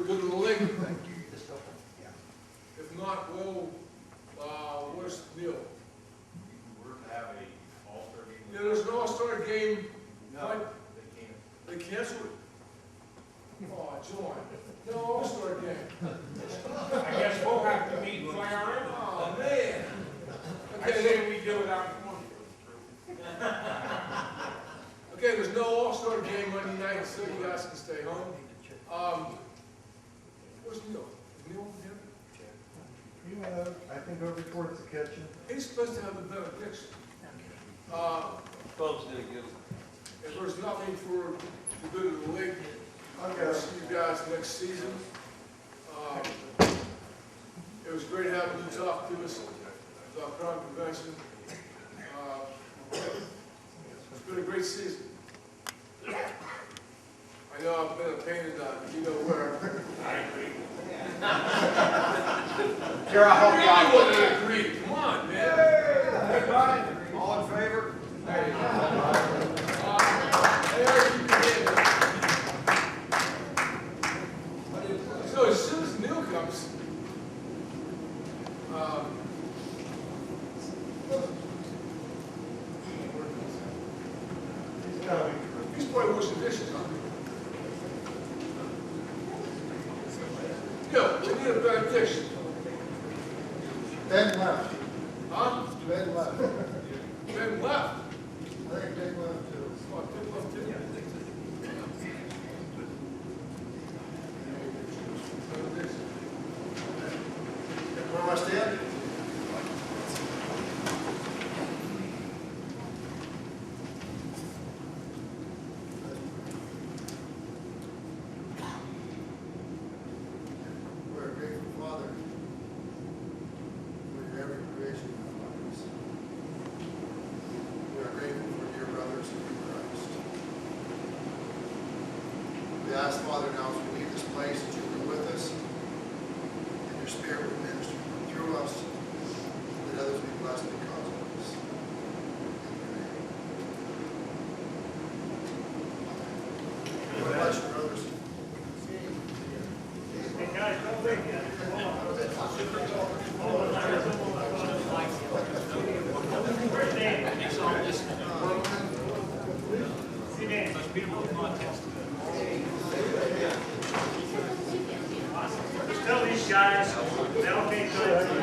good to the league? Thank you. If not, well, where's Neil? We're to have a all-star game. Yeah, there's an all-star game. No, What? they can't. They canceled it? Oh, John, no all-star game. I guess we'll have to meet and play our own. Oh, man. I Okay, say we do it out in front. okay, there's no all-star game Monday night, so you guys can stay home. Where's Neil? Is Neil here? I think over towards the kitchen. He's supposed to have the benediction. Folks did a good. If there's nothing for the good of the league, I'll see you guys next season. It was great having you talk to us about Crown Convention. It's been a great season. I know I've been a pain in the, you know where. I agree. Here, I hope You y'all. really wouldn't agree, come on, man. Everybody, all in favor? There you go. There you go. So as soon as Neil comes, he's probably washing dishes, huh? Yo, we need a benediction. Ben left. Huh? Ben left. Ben left. I think Ben left too. Oh, Ben left too. Where am I standing? We're a grateful Father for your every creation in our lives. We are grateful for dear brothers in Christ. We ask, Father, now as we leave this place, that you be with us, and your Spirit will minister through us, that others be blessed because of us. In your name. Bless your brothers. Hey guys, don't leave yet. Where's Dan? See Dan. Just tell these guys, they'll take good.